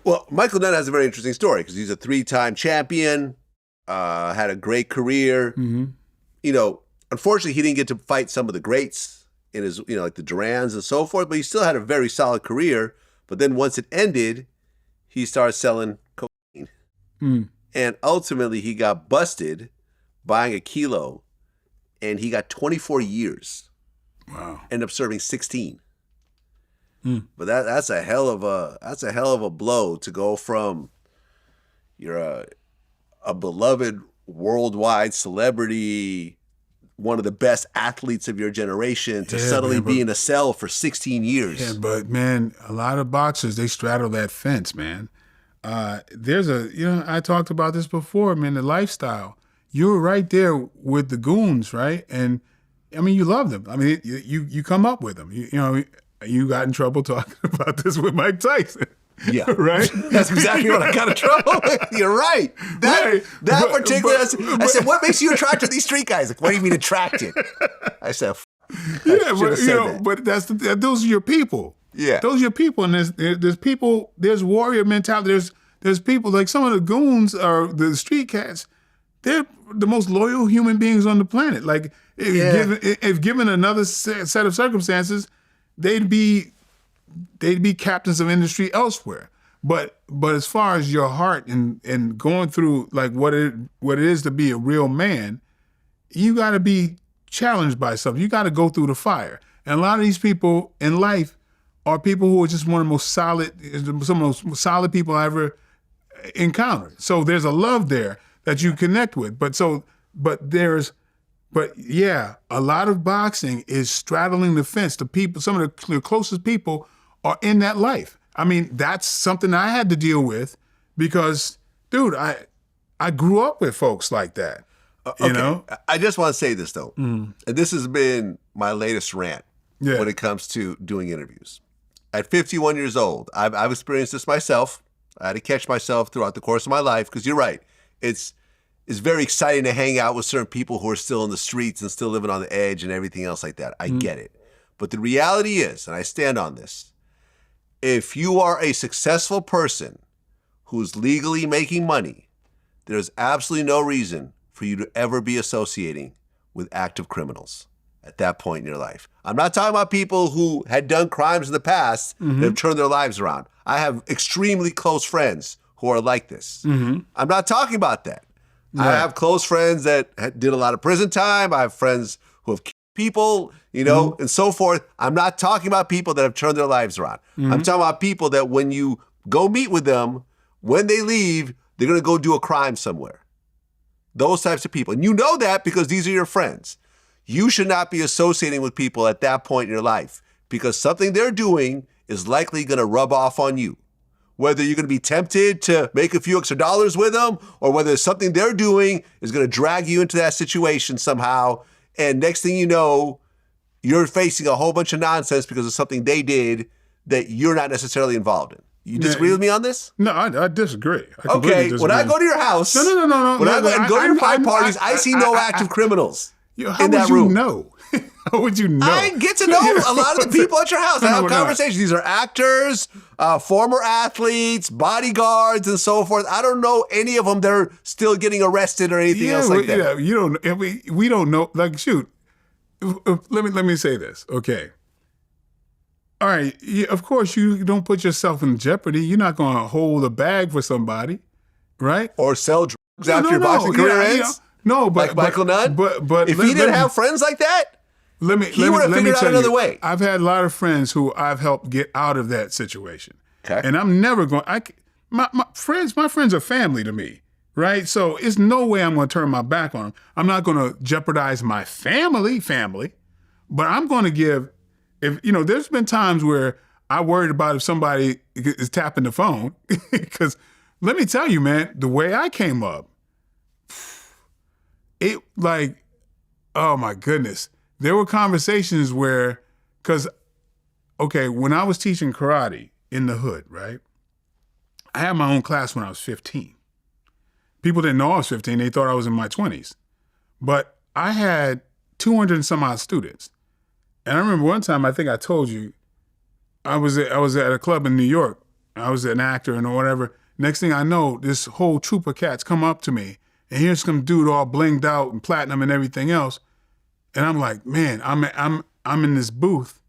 Well, Michael Nunn has a very interesting story because he's a 3-time champion, had a great career. Unfortunately, he didn't get to fight some of the greats in his, like the Durans and so forth, but he still had a very solid career. But then once it ended, he started selling cocaine. And ultimately, he got busted buying a kilo, and he got 24 years. Wow. Ended up serving 16. But that's a hell of a blow to go from you're a beloved worldwide celebrity, one of the best athletes of your generation, to suddenly be in a cell for 16 years. Yeah, but man, a lot of boxers, they straddle that fence, man. There's I talked about this before, man, the lifestyle. You're right there with the goons, right? And I mean, you love them. I mean, you come up with them. You got in trouble talking about this with Mike Tyson. Yeah. Right? That's exactly what I got in trouble with. You're right. I said, what makes you attracted to these street guys? Like, what do you mean attracted? I said, but those are your people. Yeah. Those are your people. And there's people, there's warrior mentality. There's people, like some of the goons or the street cats, they're the most loyal human beings on the planet. Like, if given another set of circumstances, they'd be captains of industry elsewhere. But as far as your heart and going through like what it is to be a real man, you got to be challenged by something. You got to go through the fire. And a lot of these people in life are people who are just some of the most solid people I ever encountered. So there's a love there that you connect with. But a lot of boxing is straddling the fence. The people, some of the closest people are in that life. I mean, that's something I had to deal with because, dude, I grew up with folks like that. You know? I just want to say this, though. And this has been my latest rant when it comes to doing interviews. At 51 years old, I've experienced this myself. I had to catch myself throughout the course of my life because you're right. It's very exciting to hang out with certain people who are still in the streets and still living on the edge and everything else like that. I get it. But the reality is, and I stand on this, if you are a successful person who's legally making money, there's absolutely no reason for you to ever be associating with active criminals at that point in your life. I'm not talking about people who had done crimes in the past that have turned their lives around. I have extremely close friends who are like this. I'm not talking about that. I have close friends that did a lot of prison time. I have friends who have killed people, and so forth. I'm not talking about people that have turned their lives around. I'm talking about people that when you go meet with them, when they leave, they're going to go do a crime somewhere. Those types of people. And you know that because these are your friends. You should not be associating with people at that point in your life because something they're doing is likely going to rub off on you. Whether you're going to be tempted to make a few extra dollars with them or whether something they're doing is going to drag you into that situation somehow. And next thing you know, you're facing a whole bunch of nonsense because of something they did that you're not necessarily involved in. You disagree with me on this? No, I disagree. When I go to your house, no. When I go to your fight parties, I see no active criminals. How would you know? How would you know? I get to know a lot of the people at your house. I have conversations. These are actors, former athletes, bodyguards, and so forth. I don't know any of them that are still getting arrested or anything else like that. Yeah, you don't. We don't know. Like, shoot. Let me say this. Okay. All right. Of course, you don't put yourself in jeopardy. You're not going to hold a bag for somebody, right? Or sell drugs after your boxing career ends. No, but like Michael Nunn. But if he didn't have friends like that, he would have figured out another way. I've had a lot of friends who I've helped get out of that situation. Okay. And I'm never going. My friends are family to me, right? So it's no way I'm going to turn my back on them. I'm not going to jeopardize my family, but I'm going to give. If there's been times where I worried about if somebody is tapping the phone, because let me tell you, man, the way I came up. It oh my goodness. There were conversations where, when I was teaching karate in the hood, right? I had my own class when I was 15. People didn't know I was 15. They thought I was in my 20s. But I had 200 and some odd students. And I remember one time, I think I told you, I was at a club in New York. I was an actor and whatever. Next thing I know, this whole troop of cats come up to me. And here's some dude all blinged out and platinum and everything else. And I'm like, man, I'm in this booth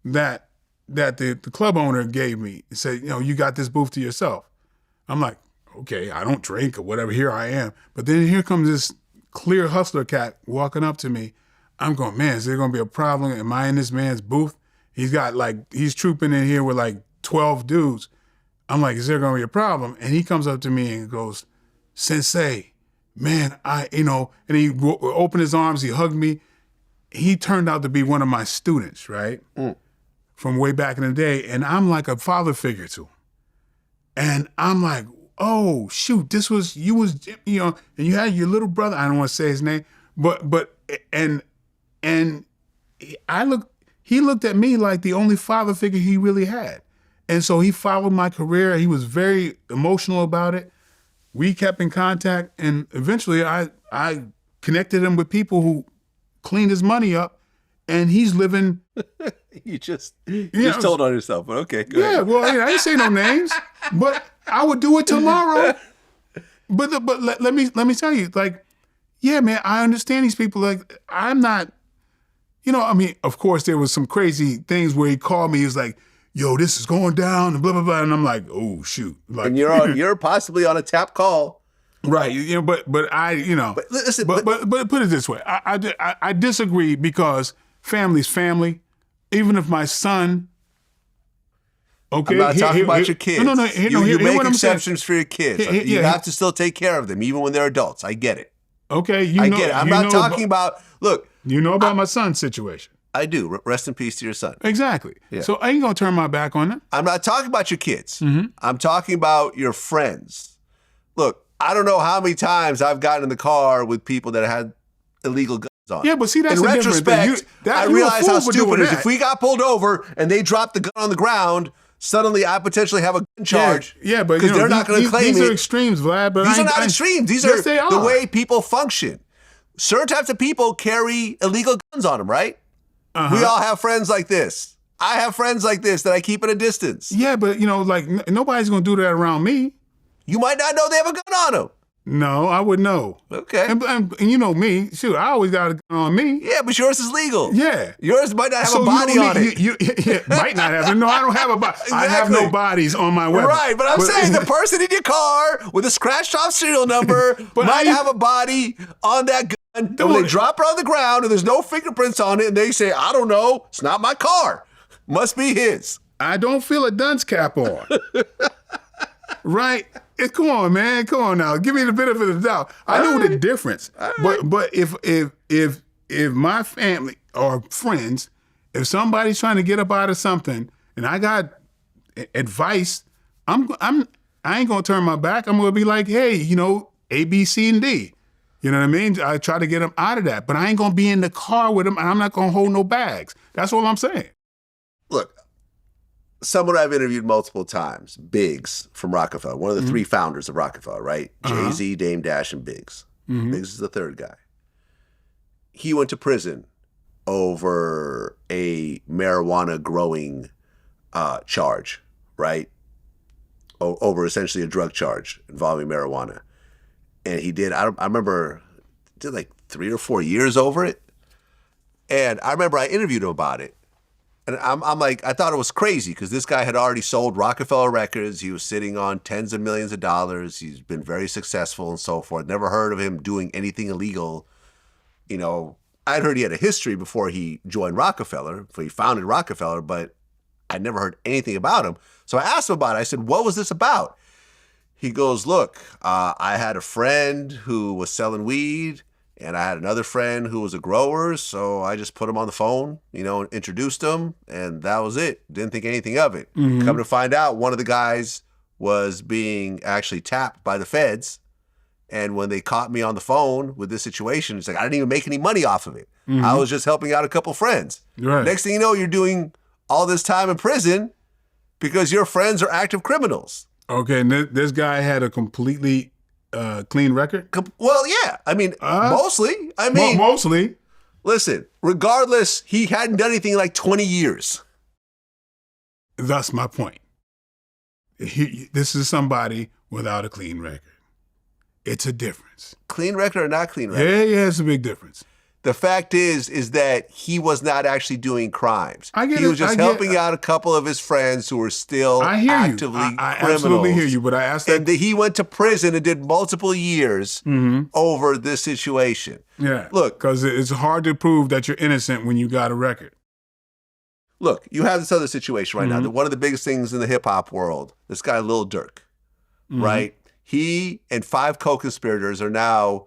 that the club owner gave me and said, you got this booth to yourself. I'm like, okay, I don't drink or whatever, here I am. But then here comes this clear hustler cat walking up to me. I'm going, man, is there gonna be a problem? Am I in this man's booth? He's trooping in here with like 12 dudes. I'm like, is there gonna be a problem? And he comes up to me and goes, Sensei, man, and he opened his arms, he hugged me. He turned out to be one of my students, right? From way back in the day. And I'm like a father figure to him. And I'm like, oh, shoot, you was, and you had your little brother, I don't want to say his name, and he looked at me like the only father figure he really had. And so he followed my career. He was very emotional about it. We kept in contact, and eventually I connected him with people who cleaned his money up, and he's living. You just told on yourself, but okay, go ahead. Well, I didn't say no names, but I would do it tomorrow. But let me tell you, yeah, man, I understand these people. Like, I'm not, of course there was some crazy things where he called me. He was like, yo, this is going down, and blah, blah, blah. And I'm like, oh, shoot. Like, and you're possibly on a tap call. Right. But listen, but put it this way. I disagree because family's family. Even if my son, okay. I'm not talking about your kids. No. You make exceptions for your kids. You have to still take care of them, even when they're adults. I get it. Okay. I get it. I'm not talking about, look. You know about my son's situation. I do. Rest in peace to your son. Exactly. Yeah. So I ain't going to turn my back on them. I'm not talking about your kids. Mm-hmm. I'm talking about your friends. Look, I don't know how many times I've gotten in the car with people that had illegal guns on. Yeah, but see, that's in retrospect, I realize how stupid it is. If we got pulled over and they dropped the gun on the ground, suddenly I potentially have a gun charge. Yeah, but because they're not going to claim these are extremes, Vlad. But these are not extremes. These are the way people function. Certain types of people carry illegal guns on them, right? Uh-huh. We all have friends like this. I have friends like this that I keep at a distance. Yeah, but nobody's going to do that around me. You might not know they have a gun on them. No, I would know. Okay. And you know me. Shoot, I always got a gun on me. Yeah, but yours is legal. Yeah. Yours might not have a body on it. Might not have it. No, I don't have a body. Exactly. I have no bodies on my weapon. Right, but I'm saying the person in your car with a scratched off serial number might have a body on that gun. And when they drop it on the ground and there's no fingerprints on it and they say, I don't know, it's not my car. Must be his. I don't feel a dunce cap on. Right? Come on, man. Come on now. Give me the benefit of the doubt. I know the difference. But if my family or friends, if somebody's trying to get up out of something and I got advice, I ain't gonna turn my back. I'm gonna be like, hey, A, B, C, and D. You know what I mean? I try to get them out of that, but I ain't gonna be in the car with them, and I'm not gonna hold no bags. That's all I'm saying. Look, someone I've interviewed multiple times, Biggs from Rockefeller, one of the three founders of Rockefeller, right? Jay-Z, Dame Dash, and Biggs. Mm-hmm. Biggs is the third guy. he went to prison over a marijuana growing charge, right? Over essentially a drug charge involving marijuana. And he did, I remember, did like 3 or 4 years over it. And I remember I interviewed him about it. And I'm like, I thought it was crazy because this guy had already sold Rockefeller Records. He was sitting on tens of millions of dollars. He's been very successful and so forth. Never heard of him doing anything illegal. You know, I'd heard he had a history before he joined Rockefeller, before he founded Rockefeller, but I never heard anything about him. So I asked him about it. I said, what was this about? He goes, look, I had a friend who was selling weed. And I had another friend who was a grower, so I just put him on the phone, you know, and introduced him, and that was it. Didn't think anything of it. Mm-hmm. Come to find out, one of the guys was being actually tapped by the feds, and when they caught me on the phone with this situation, it's like, I didn't even make any money off of it. Mm-hmm. I was just helping out a couple friends. Right. Next thing you know, you're doing all this time in prison because your friends are active criminals. Okay, and this guy had a completely... clean record? Well, yeah. I mean, mostly. Mostly. Listen, regardless, he hadn't done anything in like 20 years. That's my point. This is somebody without a clean record. It's a difference. Clean record or not clean record? Yeah, it's a big difference. The fact is that he was not actually doing crimes. He was just helping out a couple of his friends who were still actively criminals. I absolutely hear you, but I asked that. And he went to prison and did multiple years over this situation. Yeah, look, because it's hard to prove that you're innocent when you got a record. Look, you have this other situation right now. One of the biggest things in the hip hop world, this guy Lil Durk, right? He and 5 co-conspirators are now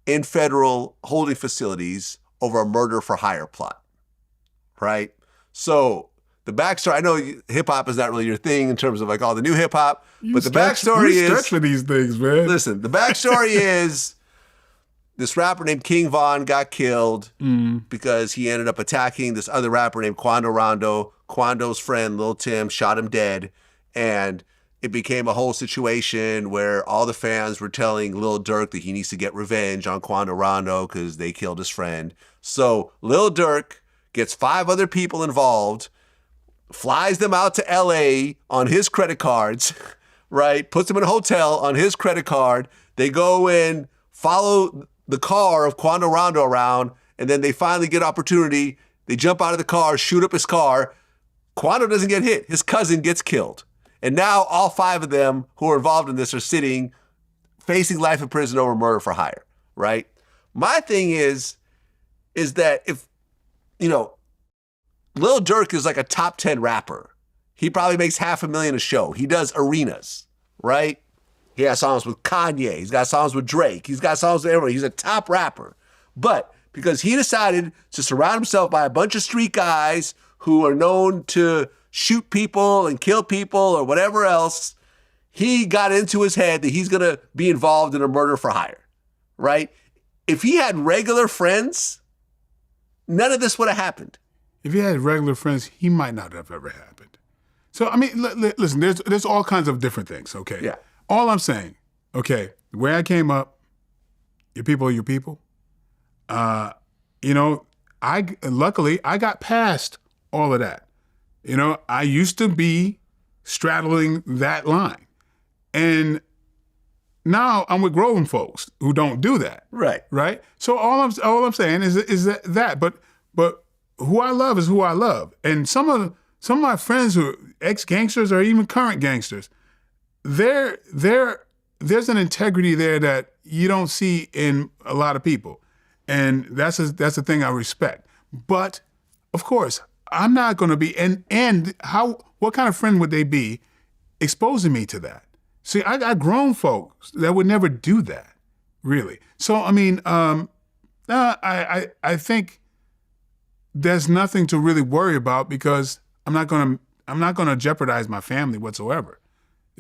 in federal holding facilities over a murder for hire plot, right? So the backstory, I know hip hop is not really your thing in terms of like all the new hip hop, but the backstory is... You stretch for these things, man. Listen, the backstory is this rapper named King Von got killed because he ended up attacking this other rapper named Quando Rondo. Quando's friend, Lil Tim, shot him dead, and it became a whole situation where all the fans were telling Lil Durk that he needs to get revenge on Quando Rondo because they killed his friend. So Lil Durk gets 5 other people involved, flies them out to LA on his credit cards, right? Puts them in a hotel on his credit card. They go in, follow the car of Quando Rondo around, and then they finally get opportunity. They jump out of the car, shoot up his car. Quando doesn't get hit. His cousin gets killed. And now all 5 of them who are involved in this are facing life in prison over murder for hire, right? My thing is that if, you know, Lil Durk is like a top 10 rapper. He probably makes $500,000 a show. He does arenas, right? He has songs with Kanye. He's got songs with Drake. He's got songs with everyone. He's a top rapper. But because he decided to surround himself by a bunch of street guys who are known to shoot people and kill people or whatever else, he got into his head that he's going to be involved in a murder for hire, right? If he had regular friends, none of this would have happened. If he had regular friends, he might not have ever happened. So, I mean, listen, there's all kinds of different things, okay? Yeah. All I'm saying, okay, the way I came up, your people are your people. You know, luckily, I got past all of that. You know, I used to be straddling that line. And now I'm with grown folks who don't do that. Right. Right? So all I'm saying is that. But who I love is who I love. And some of my friends who are ex-gangsters or even current gangsters, there's an integrity there that you don't see in a lot of people. And that's a thing I respect. But of course, I'm not going to be, what kind of friend would they be exposing me to that? See, I got grown folks that would never do that, really. So, I mean, I think there's nothing to really worry about because I'm not going to jeopardize my family whatsoever.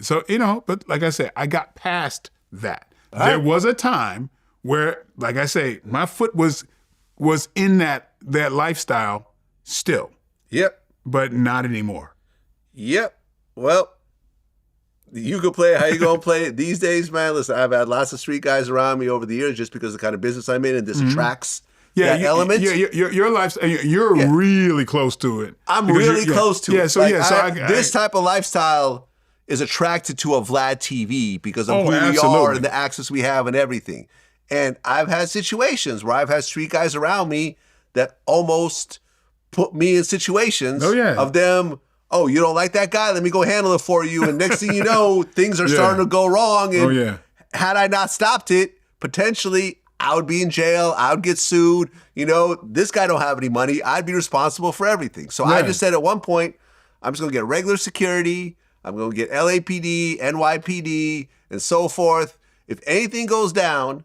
So, you know, but like I said, I got past that. Right. There was a time where, like I say, my foot was in that lifestyle still. Yep. But not anymore. Yep. Well, you can play it how you going to play it. These days, man, listen, I've had lots of street guys around me over the years just because of the kind of business I'm in, and this attracts that element. Your lifestyle, you're really close to it. I'm really close to it. Yeah, so this type of lifestyle is attracted to a VladTV because of who we absolutely. are and the access we have and everything. And I've had situations where I've had street guys around me that almost put me in situations of them, oh, you don't like that guy? Let me go handle it for you. And next thing you know, things are starting to go wrong. And had I not stopped it, potentially I would be in jail. I would get sued. You know, this guy don't have any money. I'd be responsible for everything. So I just said at one point, I'm just going to get regular security. I'm going to get LAPD, NYPD, and so forth. If anything goes down,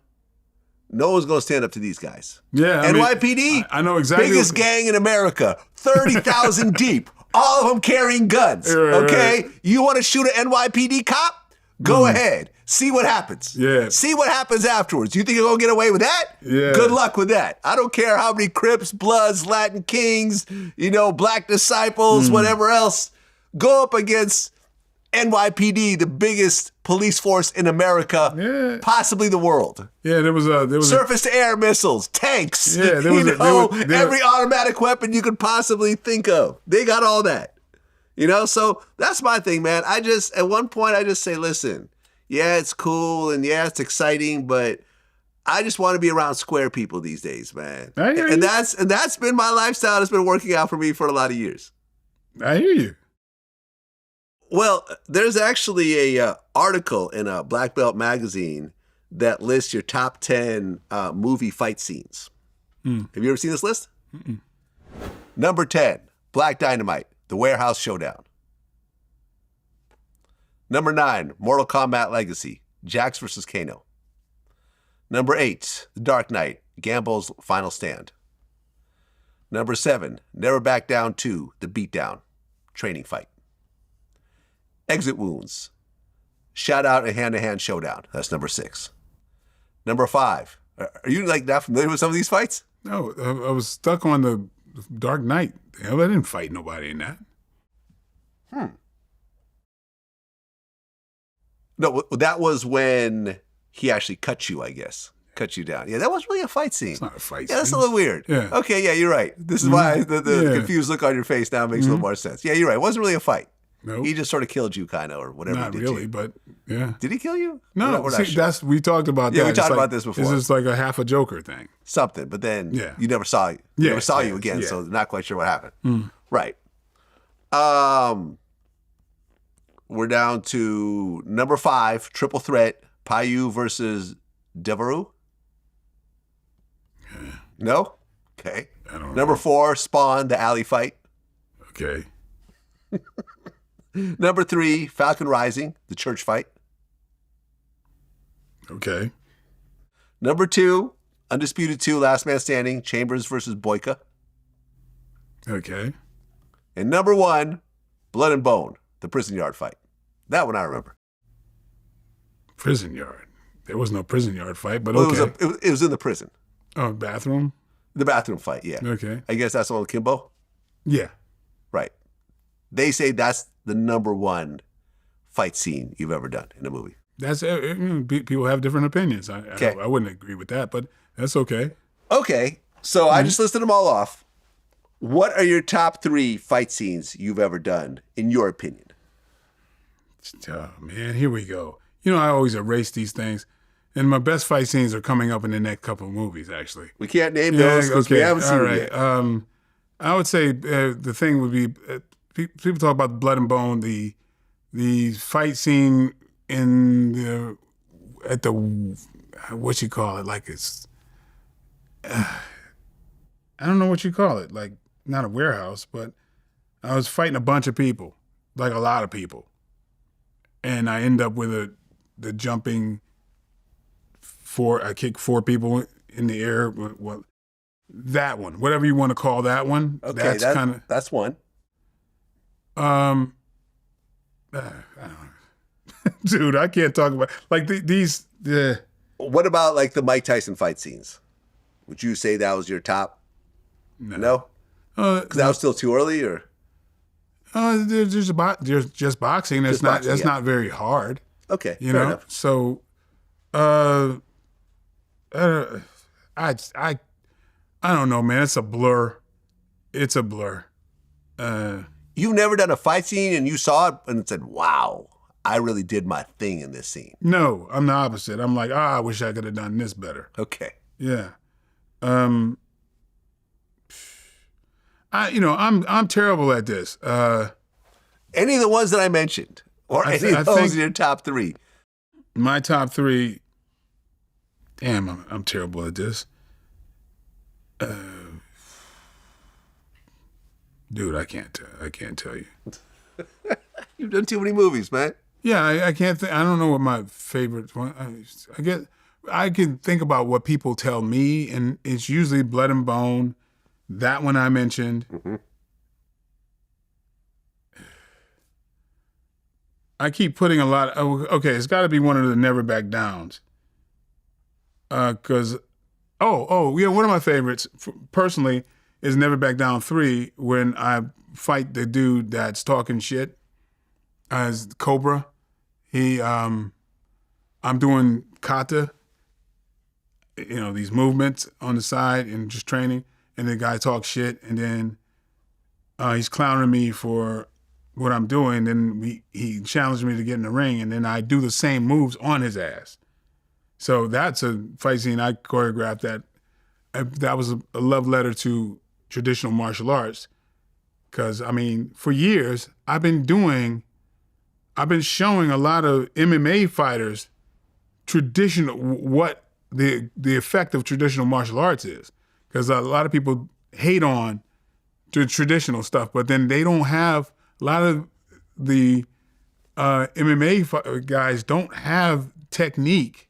no one's going to stand up to these guys. Yeah, NYPD, I know exactly. Biggest gang in America, 30,000 deep, all of them carrying guns. Okay, you want to shoot an NYPD cop? Go ahead. See what happens. Yeah. See what happens afterwards. You think you're going to get away with that? Yeah. Good luck with that. I don't care how many Crips, Bloods, Latin Kings, Black Disciples, whatever else. Go up against NYPD, the biggest police force in America, possibly the world. Yeah, there was surface to air missiles, tanks. Yeah, every automatic weapon you could possibly think of. They got all that. So that's my thing, man. At one point I just say, listen, yeah, it's cool and yeah, it's exciting, but I just want to be around square people these days, man. I hear you. And that's been my lifestyle. It's been working out for me for a lot of years. I hear you. Well, there's actually a article in a Black Belt magazine that lists your top 10 movie fight scenes. Have you ever seen this list? Mm-mm. Number 10, Black Dynamite, The Warehouse Showdown. Number 9, Mortal Kombat Legacy, Jax vs. Kano. Number 8, The Dark Knight, Gamble's Final Stand. Number 7, Never Back Down 2, The Beatdown, Training Fight. Exit Wounds, Shout Out and Hand-to-Hand Showdown. That's number 6. Number 5. Are you not familiar with some of these fights? No, I was stuck on the Dark Knight. Hell, I didn't fight nobody in that. No, that was when he actually cut you, I guess. Cut you down. Yeah, that was really a fight scene. It's not a fight scene. Yeah, that's a little weird. Yeah. Okay, yeah, you're right. This is why the confused look on your face now makes a little more sense. Yeah, you're right. It wasn't really a fight. Nope. He just sort of killed you, kind of, or whatever Not he did really, to you. but yeah. Did he kill you? No, we're not sure. we talked about that. Yeah, we talked about this before. This is like a half a Joker thing. Something, but then you never saw you. Never saw you again, so not quite sure what happened. Right. We're down to number 5, Triple Threat, Payu versus Devereaux. No? Okay. I don't know. Number 4, Spawn, the alley fight. Okay. Number 3, Falcon Rising, the church fight. Okay. Number 2, Undisputed 2, Last Man Standing, Chambers versus Boyka. Okay. And number 1, Blood and Bone, the prison yard fight. That one I remember. Prison yard. There was no prison yard fight, but okay. It was in the prison. Oh, bathroom? The bathroom fight, yeah. Okay. I guess that's the one with Kimbo? Yeah. Right. They say that's the number 1 fight scene you've ever done in a movie. That's people have different opinions. I wouldn't agree with that, but that's okay. Okay. So I just listed them all off. What are your top 3 fight scenes you've ever done, in your opinion? Oh, man, here we go. I always erase these things. And my best fight scenes are coming up in the next couple of movies, actually. We can't name those because we haven't seen them yet. I would say the thing would be, people talk about Blood and Bone, the fight scene at the, what you call it, like it's, I don't know what you call it, like not a warehouse, but I was fighting a bunch of people, like a lot of people. And I end up with the jumping, I kick 4 people in the air. Well, that one, whatever you want to call that one. Okay, that's one. I don't know. Dude, I can't talk about like these. What about like the Mike Tyson fight scenes? Would you say that was your top? No. Because that was still too early, or? There's just boxing. That's not very hard. Okay, fair enough. Enough. So, I I don't know, man. It's a blur. It's a blur. You've never done a fight scene and you saw it and said, wow, I really did my thing in this scene. No, I'm the opposite. I'm like, I wish I could have done this better. Okay. Yeah. I'm terrible at this. Any of the ones that I mentioned, or any of those in your top three? My top three. Damn, I'm terrible at this. Dude, I can't tell you. You've done too many movies, man. Yeah, I can't think. I don't know what my favorite one. I can think about what people tell me, and it's usually Blood and Bone. That one I mentioned. Mm-hmm. I keep putting a lot. Okay, it's got to be one of the Never Back Downs. Because, one of my favorites personally is Never Back Down 3 when I fight the dude that's talking shit as Cobra. I'm doing kata, these movements on the side and just training, and the guy talks shit, and then he's clowning me for what I'm doing. Then he challenged me to get in the ring, and then I do the same moves on his ass. So that's a fight scene I choreographed that was a love letter to traditional martial arts. Because, for years, I've been showing a lot of MMA fighters what the effect of traditional martial arts is. Because a lot of people hate on the traditional stuff, but then they don't have, a lot of the MMA guys don't have technique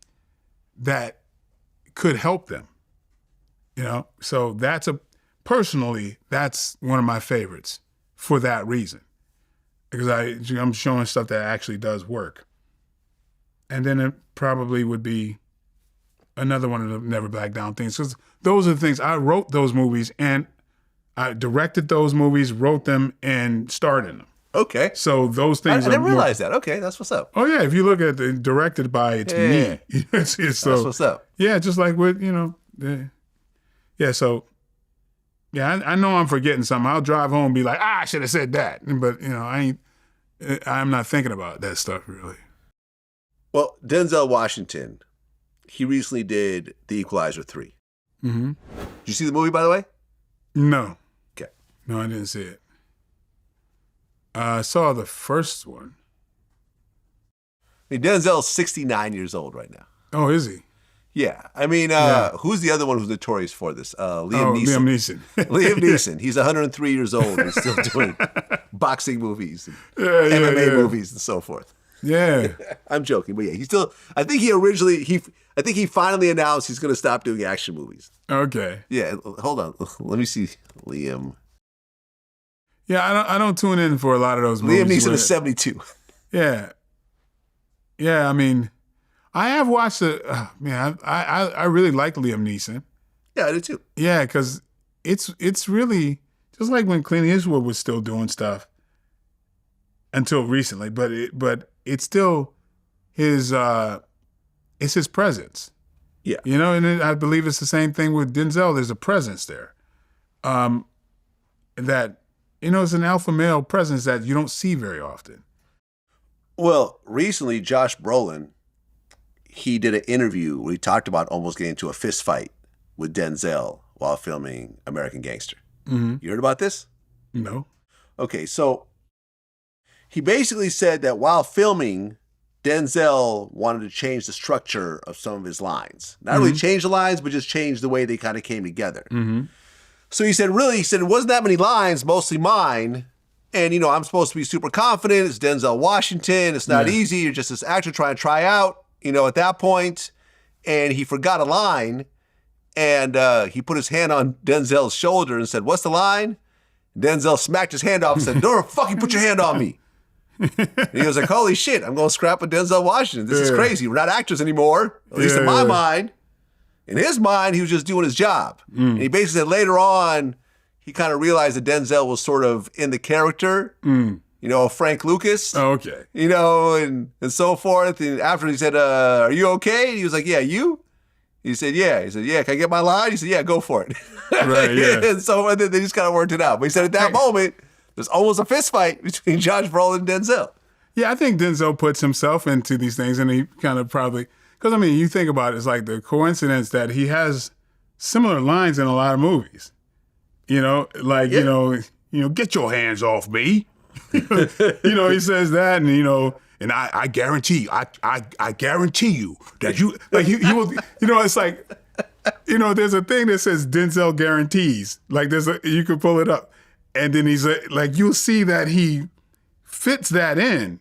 that could help them, So personally, that's one of my favorites for that reason, because I'm showing stuff that actually does work. And then it probably would be another one of the Never Back Down things, because those are the things, I wrote those movies and I directed those movies, wrote them, and starred in them. Okay. So those things I didn't realize that. Okay, that's what's up. Oh, yeah. If you look at it, directed by, it's me. That's what's up. Yeah, just like with, yeah, so, yeah, I know I'm forgetting something. I'll drive home and be like, I should have said that. But, I'm not thinking about that stuff, really. Well, Denzel Washington, he recently did The Equalizer 3. Mm-hmm. Did you see the movie, by the way? No. Okay. No, I didn't see it. I saw the first one. Denzel's 69 years old right now. Oh, is he? Yeah. Who's the other one who's notorious for this? Liam Neeson. Liam Neeson. Liam Neeson. He's 103 years old and still doing boxing movies and MMA movies and so forth. Yeah. I'm joking, but yeah, he's still, I think he finally announced he's going to stop doing action movies. Okay. Yeah, hold on. Let me see Liam. Yeah, I don't tune in for a lot of those movies. Liam Neeson is 72. Yeah. Yeah, I have watched I really like Liam Neeson. Yeah, I do too. Yeah, because it's really just like when Clint Eastwood was still doing stuff until recently, but it's still his it's his presence. Yeah. And I believe it's the same thing with Denzel. There's a presence there. That it's an alpha male presence that you don't see very often. Well, recently Josh Brolin, he did an interview where he talked about almost getting into a fist fight with Denzel while filming American Gangster. Mm-hmm. You heard about this? No. Okay, so he basically said that while filming, Denzel wanted to change the structure of some of his lines. Not really change the lines, but just change the way they kind of came together. Mm-hmm. So he said, it wasn't that many lines, mostly mine. And, I'm supposed to be super confident. It's Denzel Washington. It's not easy. You're just this actor trying to try out, at that point. And he forgot a line. And he put his hand on Denzel's shoulder and said, "What's the line?" Denzel smacked his hand off and said, "Don't fucking put your hand on me." And he was like, "Holy shit, I'm going to scrap with Denzel Washington. This is crazy. We're not actors anymore." At least in my mind. In his mind, he was just doing his job. And he basically said later on, he kind of realized that Denzel was sort of in the character, Frank Lucas. Oh, okay. And so forth. And after he said, "Are you okay?" And he was like, "Yeah, you?" He said, yeah. He said, yeah, can I get my line? He said, yeah, go for it. Right, yeah. And then they just kind of worked it out. But he said at that moment, there's almost a fist fight between Josh Brolin and Denzel. Yeah, I think Denzel puts himself into these things, and he kind of probably, because I mean, you think about it, it's like the coincidence that he has similar lines in a lot of movies. You know, like, you know, get your hands off me. You know, he says that, and, you know, and I guarantee you, I guarantee you that you, like, he will, you know, it's like, you know, there's a thing that says Denzel guarantees. Like, you can pull it up. And then he's like, you'll see that he fits that in.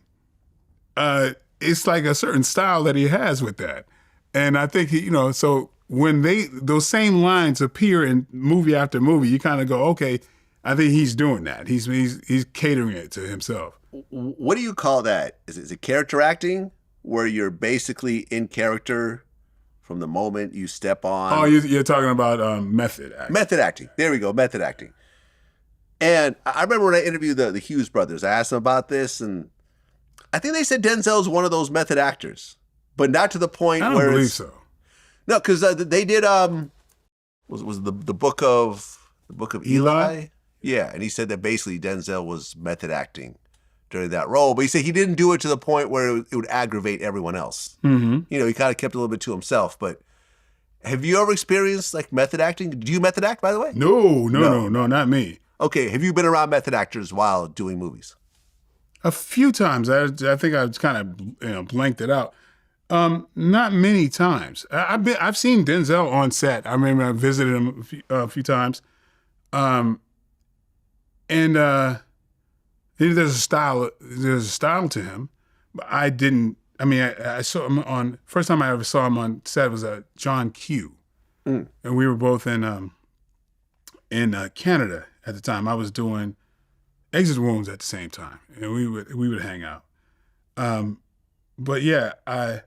It's like a certain style that he has with that. And I think, you know, so when those same lines appear in movie after movie, you kind of go, okay, I think he's doing that. He's catering it to himself. What do you call that? Is it character acting, where you're basically in character from the moment you step on? Oh, you're talking about method acting. Method acting. There we go, method acting. And I remember when I interviewed the Hughes brothers, I asked them about this, and I think they said Denzel's one of those method actors, but not to the point where I don't believe so. No, because they did was the book of Eli? Yeah, and he said that basically Denzel was method acting during that role, but he said he didn't do it to the point where it would aggravate everyone else. Mm-hmm. You know, he kind of kept it a little bit to himself. But have you ever experienced like method acting? Do you method act, by the way? No, not me. Okay, have you been around method actors while doing movies? A few times. I think I kind of blanked it out. Not many times. I've seen Denzel on set. I remember I visited him a few times. There's a style to him, but I didn't. I mean, I saw him on first time I ever saw him on set was John Q, and we were both in Canada at the time. I was doing Exit Wounds at the same time, and we would hang out. But yeah, I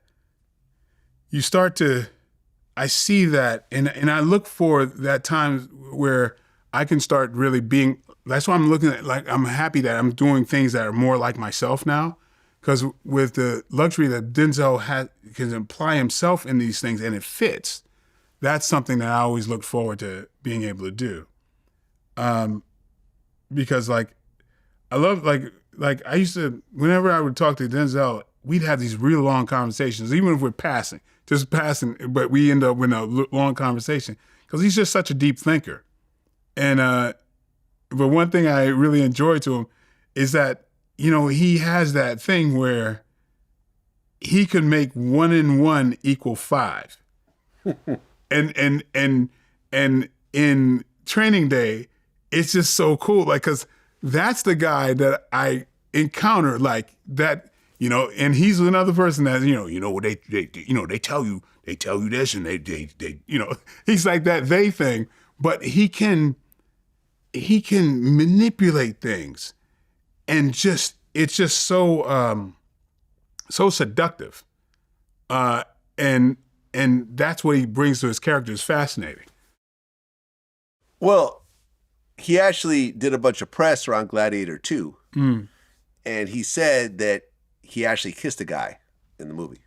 see that, and I look for that time where I can start really being. That's why I'm looking at, like, I'm happy that I'm doing things that are more like myself now, because with the luxury that Denzel can apply himself in these things and it fits, that's something that I always look forward to being able to do. Because like, I love, like I used to, whenever I would talk to Denzel, we'd have these real long conversations, even if we're just passing, but we end up with a long conversation because he's just such a deep thinker. And, but one thing I really enjoy to him is that, you know, he has that thing where he could make 1 and 1 equal 5. and in Training Day, it's just so cool. Like, cause that's the guy that I encounter like that, you know, and he's another person that, you know, they tell you this and they, you know, he's like that they thing, but he can manipulate things and it's just so seductive. And that's what he brings to his character is fascinating. Well, he actually did a bunch of press around Gladiator 2. And he said that he actually kissed a guy in the movie.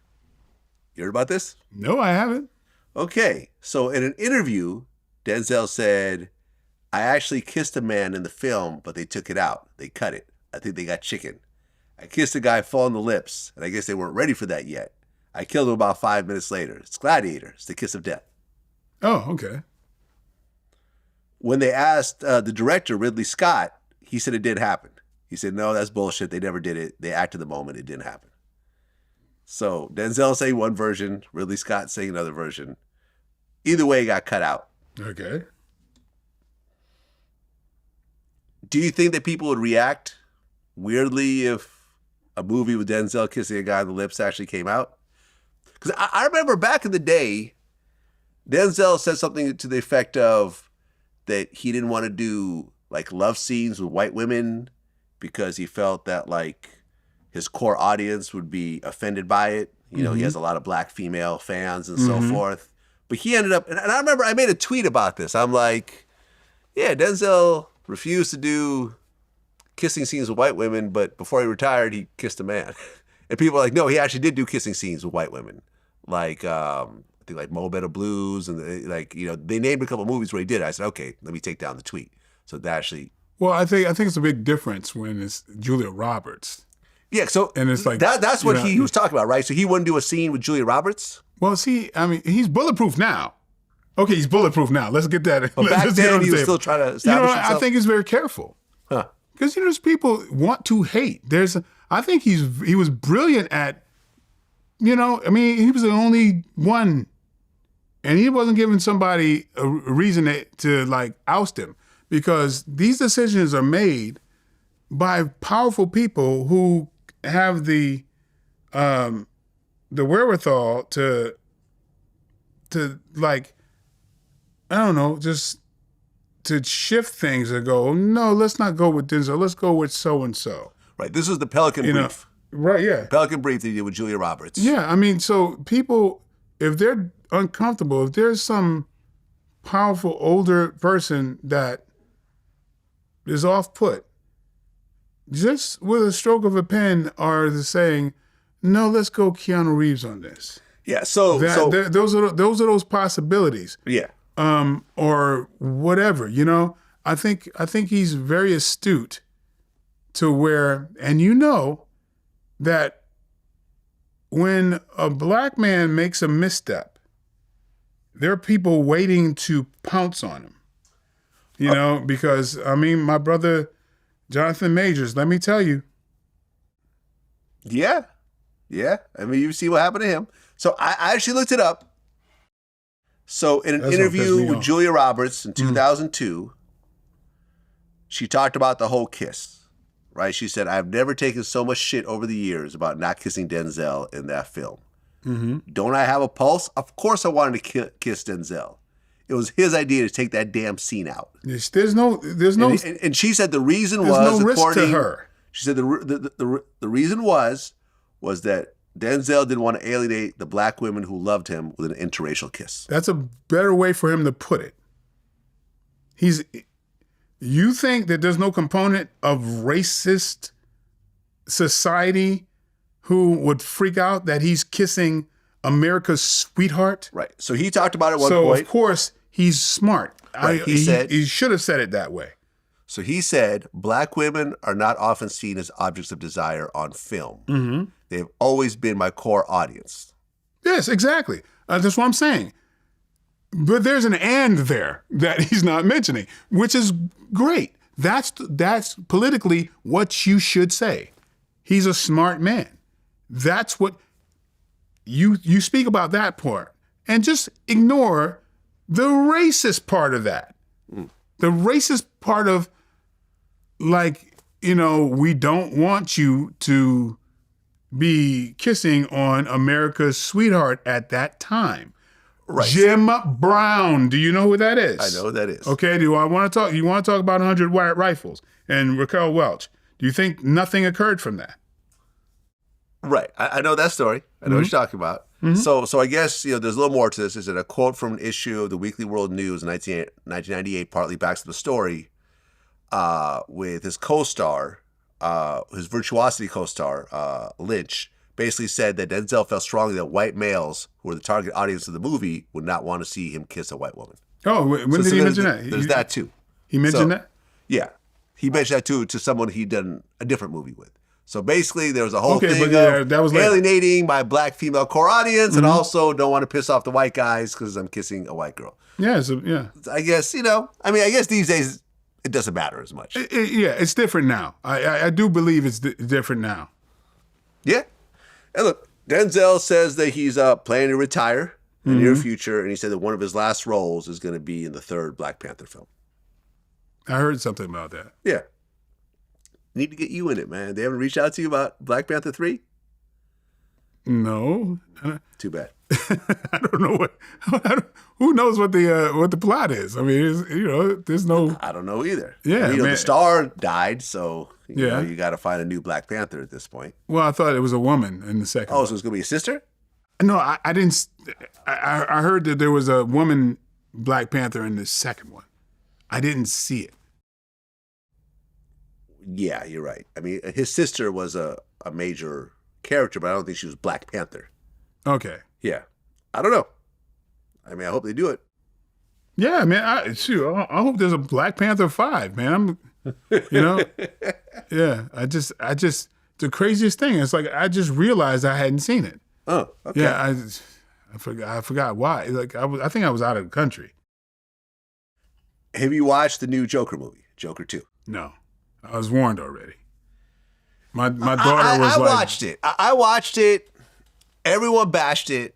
You heard about this? No, I haven't. Okay. So in an interview, Denzel said, I actually kissed a man in the film, but they took it out. They cut it. I think they got chicken. I kissed a guy full on the lips, and I guess they weren't ready for that yet. I killed him about 5 minutes later. It's Gladiator. It's the kiss of death. Oh, okay. When they asked the director, Ridley Scott, he said it did happen. He said, no, that's bullshit. They never did it. They acted the moment. It didn't happen. So Denzel saying one version, Ridley Scott saying another version. Either way, it got cut out. Okay. Do you think that people would react weirdly if a movie with Denzel kissing a guy on the lips actually came out? Because I remember back in the day, Denzel said something to the effect of that he didn't want to do like love scenes with white women because he felt that like his core audience would be offended by it. You know, he has a lot of black female fans and so forth. But he ended up, and I remember I made a tweet about this. I'm like, yeah, Denzel refused to do kissing scenes with white women, but before he retired, he kissed a man. And people are like, no, he actually did do kissing scenes with white women. Like, I think like Mo Better Blues, and they named a couple of movies where he did it. I said, okay, let me take down the tweet. So that actually. Well, I think it's a big difference when it's Julia Roberts. Yeah, so and it's like that's what he was talking about, right? So he wouldn't do a scene with Julia Roberts? Well, see, I mean, he's bulletproof now. Okay, he's bulletproof now. Let's get that. But back then, he was still trying to establish himself. I think he's very careful. Huh. Because, there's people want to hate. I think he was brilliant at, he was the only one. And he wasn't giving somebody a reason to oust him. Because these decisions are made by powerful people who have the wherewithal to I don't know, just to shift things and go, no, let's not go with Denzel, let's go with so-and-so. Right, this is the Pelican Brief. Right, yeah. Pelican Brief that he did with Julia Roberts. Yeah, I mean, so people, if they're uncomfortable, if there's some powerful older person that is off-put, just with a stroke of a pen are saying, no, let's go Keanu Reeves on this. Yeah, those are those possibilities. Yeah. Or whatever, I think he's very astute to where, and that when a black man makes a misstep, there are people waiting to pounce on him. Because my brother Jonathan Majors, let me tell you. Yeah. Yeah. I mean, you see what happened to him. So I actually looked it up. So in an interview with Julia Roberts in 2002, she talked about the whole kiss, right? She said, I've never taken so much shit over the years about not kissing Denzel in that film. Mm-hmm. Don't I have a pulse? Of course I wanted to kiss Denzel. It was his idea to take that damn scene out. There's no. And she said the reason was, no risk to her. She said the reason was that Denzel didn't want to alienate the black women who loved him with an interracial kiss. That's a better way for him to put it. You think that there's no component of racist society who would freak out that he's kissing America's sweetheart? Right. So he talked about it at one point. point. So, of course, he's smart. Right. He should have said it that way. So he said, black women are not often seen as objects of desire on film. Mm-hmm. They've always been my core audience. Yes, exactly. That's what I'm saying. But there's an and there that he's not mentioning, which is great. That's politically what you should say. He's a smart man. That's what you speak about that part. And just ignore the racist part of that. Mm. The racist part of, we don't want you to be kissing on America's sweetheart at that time. Right. Jim Brown. Do you know who that is? I know who that is. Okay. You want to talk about 100 White Rifles and Raquel Welch? Do you think nothing occurred from that? Right. I know that story. I know what you're talking about. Mm-hmm. So I guess, there's a little more to this. Is it a quote from an issue of the Weekly World News in 1998 partly backs up the story with his co-star, his Virtuosity co-star, Lynch, basically said that Denzel felt strongly that white males, who were the target audience of the movie, would not want to see him kiss a white woman. Oh, when did he mention that? There's that too. He mentioned that? Yeah. He mentioned that to someone he'd done a different movie with. So basically, there was a whole thing of that was alienating my black female core audience, and also don't want to piss off the white guys because I'm kissing a white girl. Yeah, yeah. I guess, I guess these days it doesn't matter as much. Yeah, it's different now. I do believe it's different now. Yeah. And look, Denzel says that he's planning to retire in the near future, and he said that one of his last roles is going to be in the third Black Panther film. I heard something about that. Yeah. Need to get you in it, man. They haven't reached out to you about Black Panther 3? No. Too bad. I don't know who knows what the plot is. I mean, there's no. I don't know either. Yeah, the star died, so you got to find a new Black Panther at this point. Well, I thought it was a woman in the second. Oh, one. So it's gonna be a sister? No, I didn't. I heard that there was a woman Black Panther in the second one. I didn't see it. Yeah, you're right. I mean, his sister was a major character, but I don't think she was Black Panther. Okay. Yeah. I don't know. I mean, I hope they do it. Yeah, man. I hope there's a Black Panther 5, man. Yeah. I just the craziest thing. It's like I just realized I hadn't seen it. Oh, okay. Yeah, I forgot why. Like I think I was out of the country. Have you watched the new Joker movie, Joker 2? No, I was warned already. My daughter was I like, watched it. I watched it. Everyone bashed it.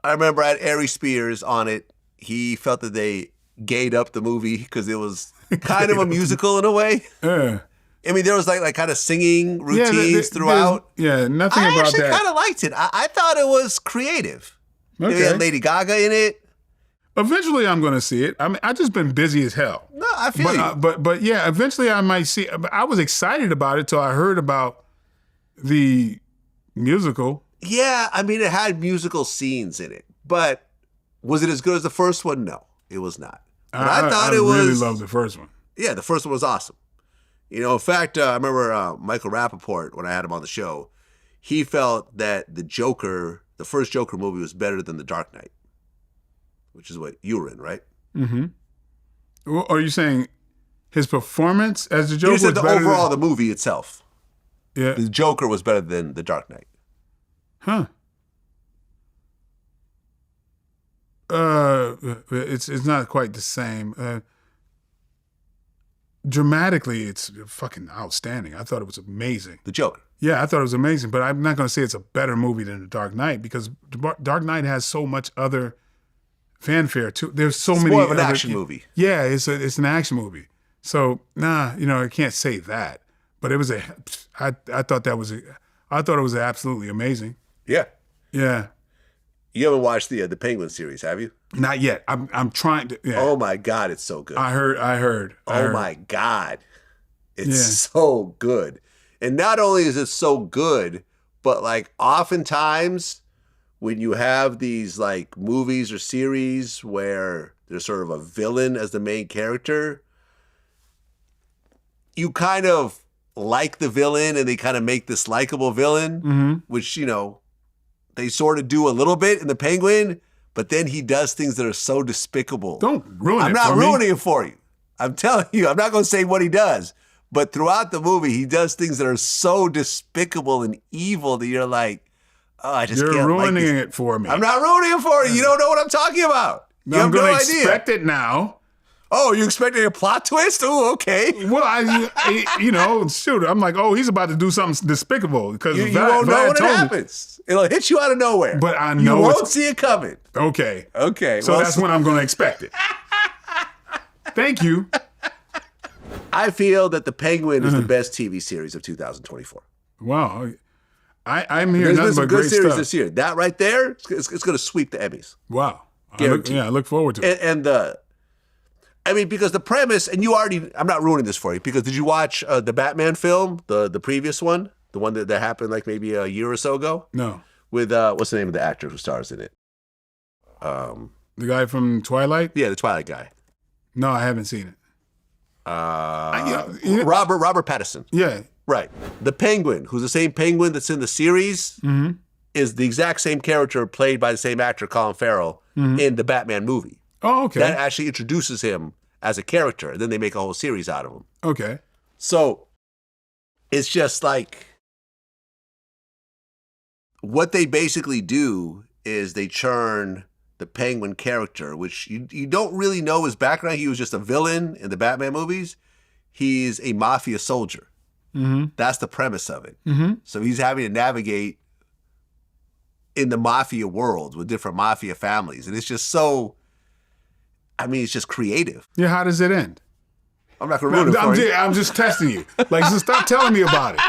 I remember I had Ari Spears on it. He felt that they gayed up the movie because it was kind of a musical in a way. Yeah. I mean, there was like kind of singing routines throughout. Yeah, nothing I about actually that. kind of liked it. I thought it was creative. Okay. They had Lady Gaga in it. Eventually, I'm going to see it. I mean, I've just been busy as hell. No, I feel you. But yeah, eventually I might see it. I was excited about it till I heard about the musical. Yeah, I mean, it had musical scenes in it. But was it as good as the first one? No, it was not. But I thought it was. I really loved the first one. Yeah, the first one was awesome. In fact, I remember Michael Rappaport, when I had him on the show, he felt that the first Joker movie was better than The Dark Knight, which is what you were in, right? Mm-hmm. Well, are you saying his performance as the Joker He said was the better overall, the movie itself. Yeah. The Joker was better than The Dark Knight. Huh. It's not quite the same. Dramatically, it's fucking outstanding. I thought it was amazing. The Joker. Yeah, I thought it was amazing, but I'm not going to say it's a better movie than The Dark Knight because Dark Knight has so much other fanfare too. There's so many. It's more of an action movie. Yeah, it's an action movie. So I can't say that. But it was I thought it was absolutely amazing. Yeah. Yeah. You haven't watched the Penguin series, have you? Not yet. I'm trying to. Yeah. Oh my God, it's so good. I heard. My God, it's so good. And not only is it so good, but like oftentimes when you have these like movies or series where there's sort of a villain as the main character, you kind of like the villain and they kind of make this likable villain, which, they sort of do a little bit in The Penguin, but then he does things that are so despicable. Don't ruin it. I'm not ruining it for you. I'm telling you, I'm not going to say what he does. But throughout the movie, he does things that are so despicable and evil that you're like, oh, I just can't like this. You're ruining it for me. I'm not ruining it for you. You don't know what I'm talking about. You have no idea. I'm going to expect it now. Oh, you expecting a plot twist? Oh, okay. Well, shoot, I'm like, oh, he's about to do something despicable because you won't know when it happens. It'll hit you out of nowhere. But I know you won't see it coming. Okay. So that's when I'm going to expect it. Thank you. I feel that The Penguin is the best TV series of 2024. Wow. I'm hearing nothing but great stuff. There's been some good series this year. That right there, it's going to sweep the Emmys. Wow. Guaranteed. I look forward to it. Because the premise, and I'm not ruining this for you, because did you watch the Batman film, the previous one? The one that happened like maybe a year or so ago? No. With, what's the name of the actor who stars in it? The guy from Twilight? Yeah, the Twilight guy. No, I haven't seen it. Robert Pattinson. Yeah. Right. The Penguin, who's the same Penguin that's in the series, is the exact same character played by the same actor, Colin Farrell, in the Batman movie. Oh, okay. That actually introduces him as a character, and then they make a whole series out of him. Okay. So it's just like what they basically do is they churn the Penguin character, which you don't really know his background. He was just a villain in the Batman movies. He's a mafia soldier. That's the premise of it. So he's having to navigate in the mafia world with different mafia families. And it's just so, it's just creative. Yeah, how does it end? I'm not going to ruin it for you. I'm just testing you. Like, so stop telling me about it.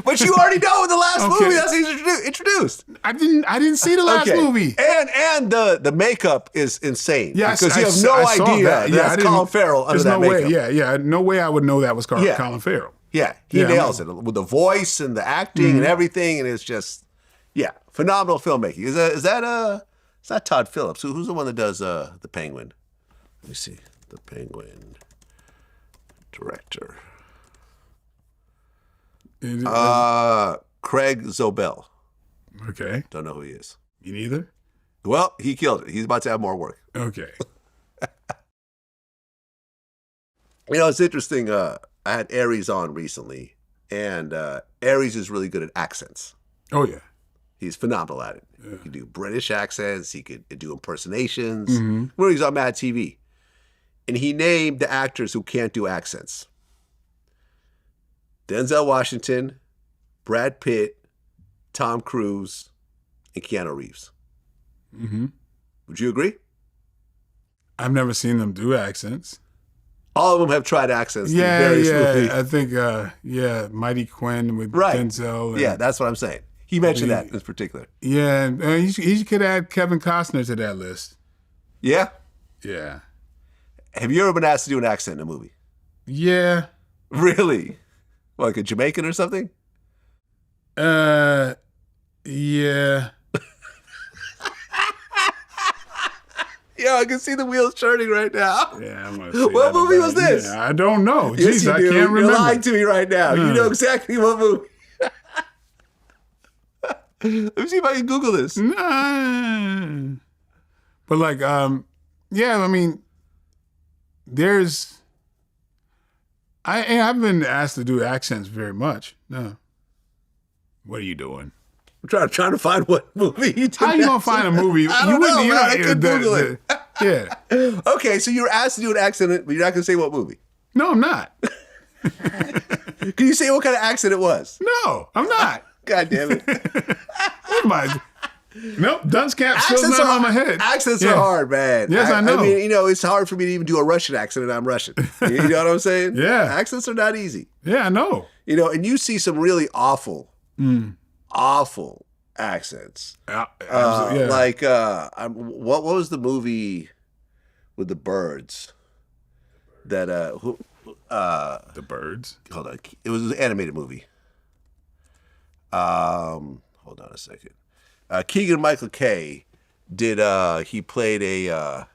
But you already know in the last movie that's he's introduced. I didn't see the last movie. And the makeup is insane. Yeah, because you have no idea that's Colin Farrell under that makeup. Yeah, no way I would know that was Colin Farrell. Yeah, he nails it with the voice and the acting and everything, and it's just, phenomenal filmmaking. Is that Todd Phillips? Who's the one that does the Penguin? Let me see. The Penguin director. Craig Zobel. Okay. Don't know who he is. Me neither. Well, he killed it. He's about to have more work. Okay. It's interesting. I had Aries on recently, and Aries is really good at accents. Oh, yeah. He's phenomenal at it. Yeah. He can do British accents. He could do impersonations. Mm-hmm. When he's on Mad TV. And he named the actors who can't do accents. Denzel Washington, Brad Pitt, Tom Cruise, and Keanu Reeves. Mm-hmm. Would you agree? I've never seen them do accents. All of them have tried accents. Smoothly. I think, Mighty Quinn with Denzel. Yeah, that's what I'm saying. He mentioned that in particular. Yeah, he could add Kevin Costner to that list. Yeah? Yeah. Have you ever been asked to do an accent in a movie? Yeah. Really? Like a Jamaican or something? Yeah. Yeah, I can see the wheels turning right now. Yeah, I'm gonna say what movie was this? Yeah, I don't know. Yes, Jeez, you I do. can't remember. You're lying to me right now. You know exactly what movie. Let me see if I can Google this. Nah. But like, yeah, I mean, I've been asked to do accents very much. No. What are you doing? I'm trying to find what movie you did. How you gonna find a movie? I don't know, man. I could Google it. Yeah. Okay, so you were asked to do an accent, but you're not gonna say what movie. No, I'm not. Can you say what kind of accent it was? No, I'm not. God damn it. What am I? Nope, dunce cap still not on my head. Accents are hard, man. Yes, I know. I mean, it's hard for me to even do a Russian accent, and I'm Russian. You know what I'm saying? Yeah. Accents are not easy. Yeah, I know. And you see some really awful accents. Yeah. Like, what was the movie with the birds? That The Birds. Hold on, it was an animated movie. Hold on a second. Keegan-Michael Kay did. He played a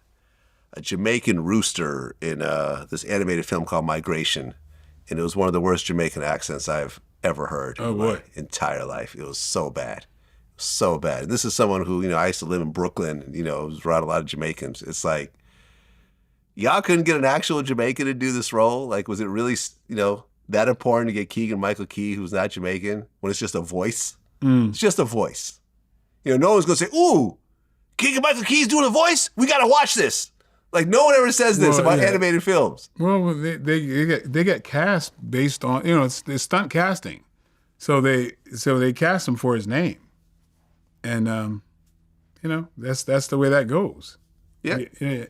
Jamaican rooster in this animated film called Migration, and it was one of the worst Jamaican accents I've ever heard in my entire life. It was so bad, so bad. And this is someone who I used to live in Brooklyn. And, was around a lot of Jamaicans. It's like y'all couldn't get an actual Jamaican to do this role. Like, was it really that important to get Keegan-Michael Key, who's not Jamaican, when it's just a voice? It's just a voice. No one's going to say, ooh, Keegan-Michael Key's doing a voice? We got to watch this. Like, no one ever says this about animated films. Well, they get cast based on, it's stunt casting. So they cast him for his name. And, that's the way that goes. Yeah.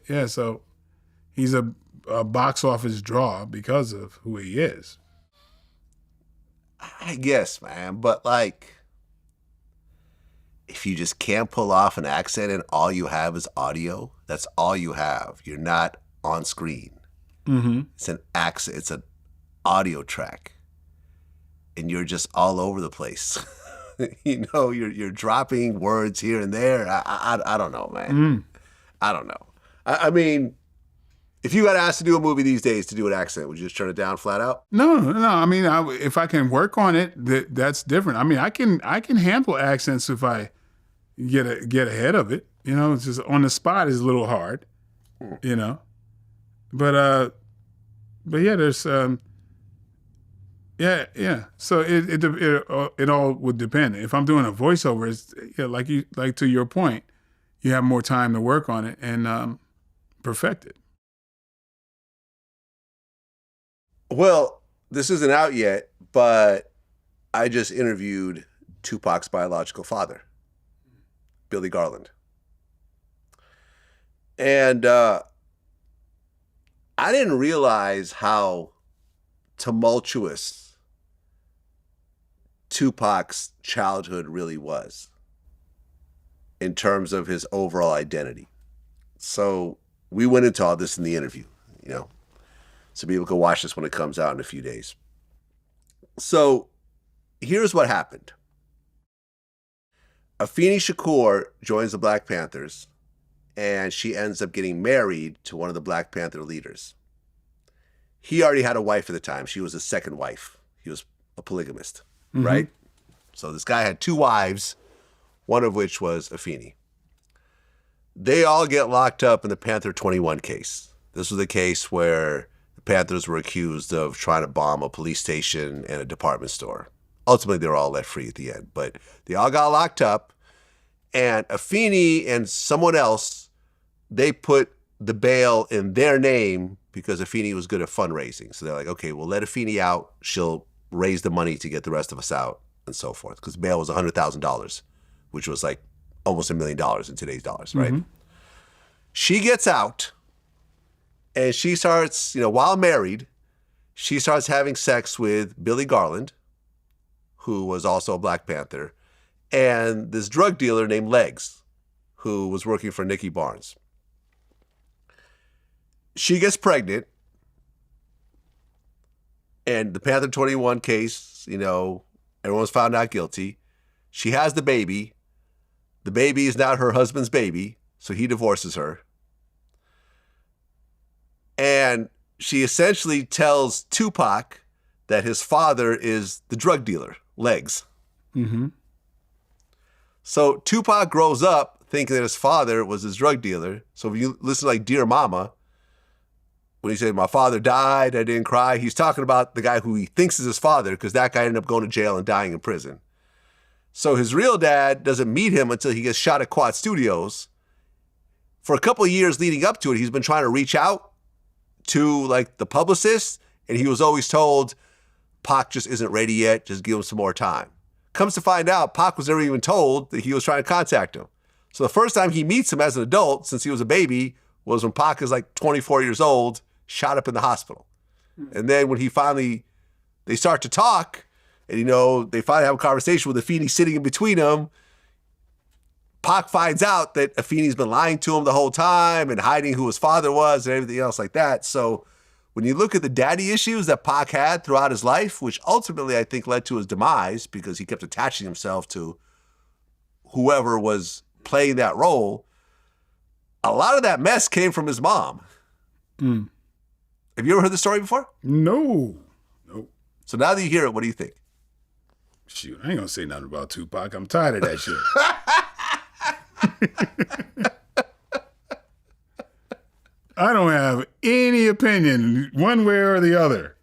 Yeah, so he's a box office draw because of who he is. I guess, man. But, like, if you just can't pull off an accent and all you have is audio, that's all you have. You're not on screen. Mm-hmm. It's an accent. It's an audio track. And you're just all over the place. You're dropping words here and there. I don't know, man. I don't know. I mean, if you got asked to do a movie these days to do an accent, would you just turn it down flat out? No. I mean, if I can work on it, that's different. I mean, I can handle accents if I get ahead of it. It's just on the spot is a little hard. But yeah, there's yeah. So it all would depend. If I'm doing a voiceover, it's like to your point, you have more time to work on it and perfect it. Well, this isn't out yet, but I just interviewed Tupac's biological father, Billy Garland. And I didn't realize how tumultuous Tupac's childhood really was in terms of his overall identity. So we went into all this in the interview, so people can watch this when it comes out in a few days. So here's what happened. Afeni Shakur joins the Black Panthers, and she ends up getting married to one of the Black Panther leaders. He already had a wife at the time. She was his second wife. He was a polygamist, right? So this guy had two wives, one of which was Afeni. They all get locked up in the Panther 21 case. This was a case where the Panthers were accused of trying to bomb a police station and a department store. Ultimately, they were all let free at the end, but they all got locked up. And Afeni and someone else, they put the bail in their name because Afeni was good at fundraising. So they're like, okay, we'll let Afeni out. She'll raise the money to get the rest of us out and so forth. Because bail was $100,000, which was like almost $1 million in today's dollars, right? Mm-hmm. She gets out and she starts, while married, she starts having sex with Billy Garland, who was also a Black Panther, and this drug dealer named Legs, who was working for Nicky Barnes. She gets pregnant, and the Panther 21 case, everyone's found out guilty. She has the baby. The baby is not her husband's baby, so he divorces her. And she essentially tells Tupac that his father is the drug dealer, Legs. Mm-hmm. So Tupac grows up thinking that his father was his drug dealer. So if you listen to like Dear Mama, when he said, my father died, I didn't cry, he's talking about the guy who he thinks is his father because that guy ended up going to jail and dying in prison. So his real dad doesn't meet him until he gets shot at Quad Studios. For a couple of years leading up to it, he's been trying to reach out to like the publicist, and he was always told, Pac just isn't ready yet, just give him some more time. Comes to find out, Pac was never even told that he was trying to contact him. So the first time he meets him as an adult, since he was a baby, was when Pac is like 24 years old, shot up in the hospital. And then when they start to talk, and they finally have a conversation with Afeni sitting in between them, Pac finds out that Afeni's been lying to him the whole time and hiding who his father was and everything else like that. So when you look at the daddy issues that Pac had throughout his life, which ultimately I think led to his demise because he kept attaching himself to whoever was playing that role, a lot of that mess came from his mom. Mm. Have you ever heard the story before? No. So now that you hear it, what do you think? Shoot, I ain't gonna say nothing about Tupac. I'm tired of that shit. I don't have any opinion one way or the other.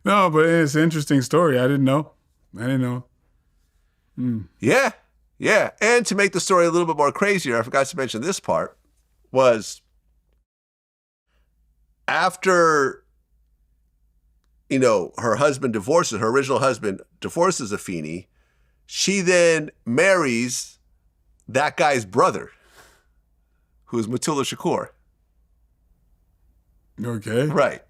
No, but it's an interesting story. I didn't know. Mm. Yeah. And to make the story a little bit more crazier, I forgot to mention this part, was after, her husband divorces, her original husband divorces Afeni, she then marries that guy's brother, who's Matula Shakur. Okay. Right.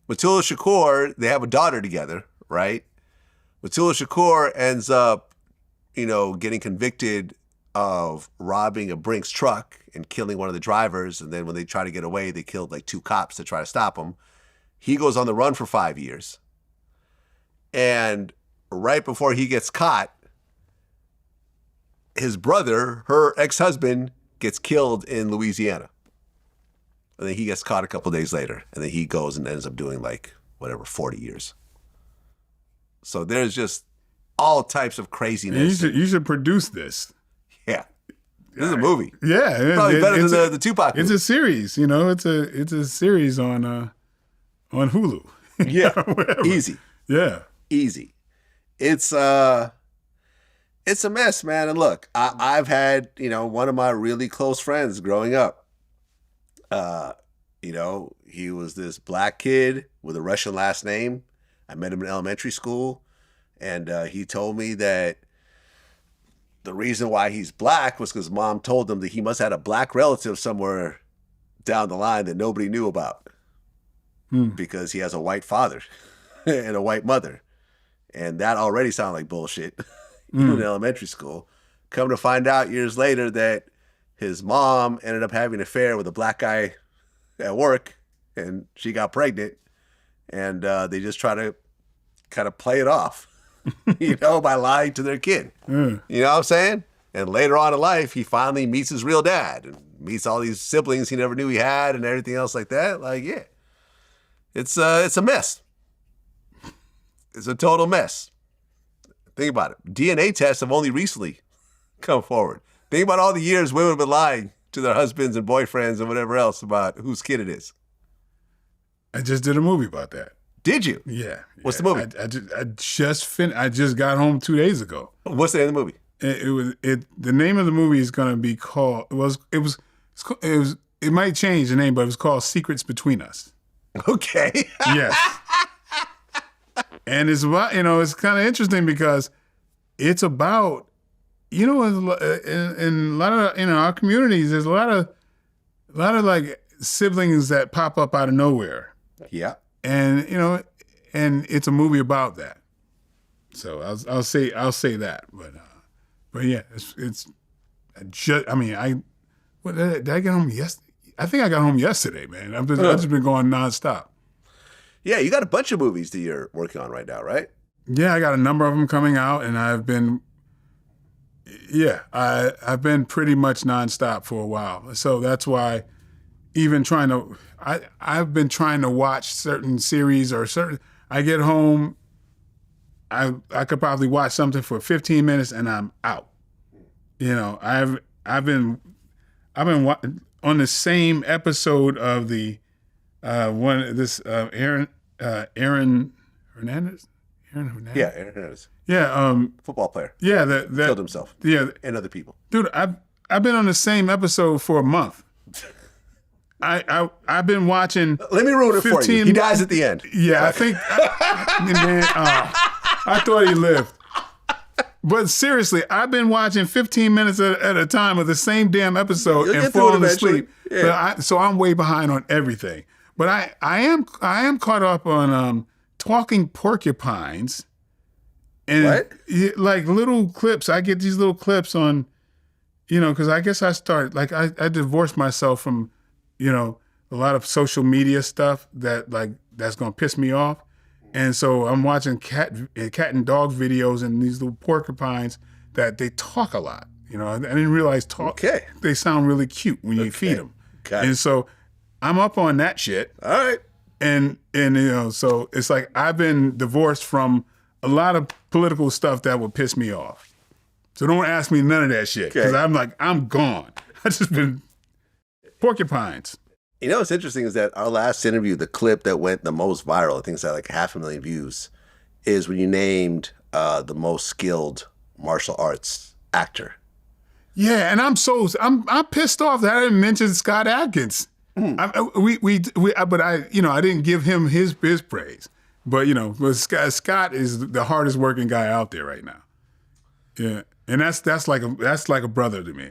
Matula Shakur, they have a daughter together, right? Matula Shakur ends up, getting convicted of robbing a Brinks truck and killing one of the drivers. And then when they try to get away, they killed like 2 cops to try to stop him. He goes on the run for 5 years. And right before he gets caught, his brother, her ex-husband, gets killed in Louisiana. And then he gets caught a couple days later. And then he goes and ends up doing 40 years. So there's just all types of craziness. You should produce this. Yeah. This is a movie. Yeah. Probably better than the Tupac movie. It's a series, it's a series on Hulu. Yeah. Easy. Yeah. Easy. It's a mess, man. And look, I've had, one of my really close friends growing up. He was this Black kid with a Russian last name. I met him in elementary school, and he told me that the reason why he's Black was because Mom told him that he must have had a Black relative somewhere down the line that nobody knew about because he has a white father and a white mother. And that already sounded like bullshit in elementary school. Come to find out years later that his mom ended up having an affair with a Black guy at work, and she got pregnant, and they just try to kind of play it off, by lying to their kid. You know what I'm saying? And later on in life, he finally meets his real dad and meets all these siblings he never knew he had and everything else like that. It's a mess. It's a total mess. Think about it. DNA tests have only recently come forward. Think about all the years women have been lying to their husbands and boyfriends and whatever else about whose kid it is. I just did a movie about that. Did you? Yeah. What's the movie? I just got home 2 days ago. What's the name of the movie? The name of the movie is going to be called. It might change the name, but it was called Secrets Between Us. Okay. Yes. And it's about, it's kind of interesting because it's about, in a lot of, our communities, there's a lot of like siblings that pop up out of nowhere. Yeah. And, and it's a movie about that. So I'll say that, but yeah, it's just, did I get home yesterday? I think I got home yesterday, man. I've just been going nonstop. Yeah, you got a bunch of movies that you're working on right now, right? Yeah, I got a number of them coming out, and I've been pretty much nonstop for a while. So that's why I've been trying to watch certain series I get home, I could probably watch something for 15 minutes and I'm out. I've been on the same episode of the Aaron Hernandez. Yeah, Aaron Hernandez. Yeah, football player. Yeah, that killed himself. Yeah, and other people. Dude, I've been on the same episode for a month. I've been watching. Let me ruin it for you. He dies at the end. Yeah, I think. Man, I thought he lived. But seriously, I've been watching 15 minutes at a time of the same damn episode and falling asleep. Yeah. So I'm way behind on everything. But I am caught up on Talking Porcupines. And what? Like little clips. I get these little clips on, because I guess I started, like I divorced myself from, a lot of social media stuff that's going to piss me off. And so I'm watching cat and dog videos and these little porcupines that they talk a lot. I didn't realize they sound really cute when you feed them. Okay. And so I'm up on that shit. All right. And so it's like I've been divorced from a lot of political stuff that would piss me off. So don't ask me none of that shit because I'm gone. I just been porcupines. What's interesting is that our last interview, the clip that went the most viral, I think it's had like 500,000 views, is when you named the most skilled martial arts actor. Yeah, and I'm pissed off that I didn't mention Scott Adkins. But I didn't give him his praise. But Scott is the hardest working guy out there right now. Yeah, and that's like a brother to me.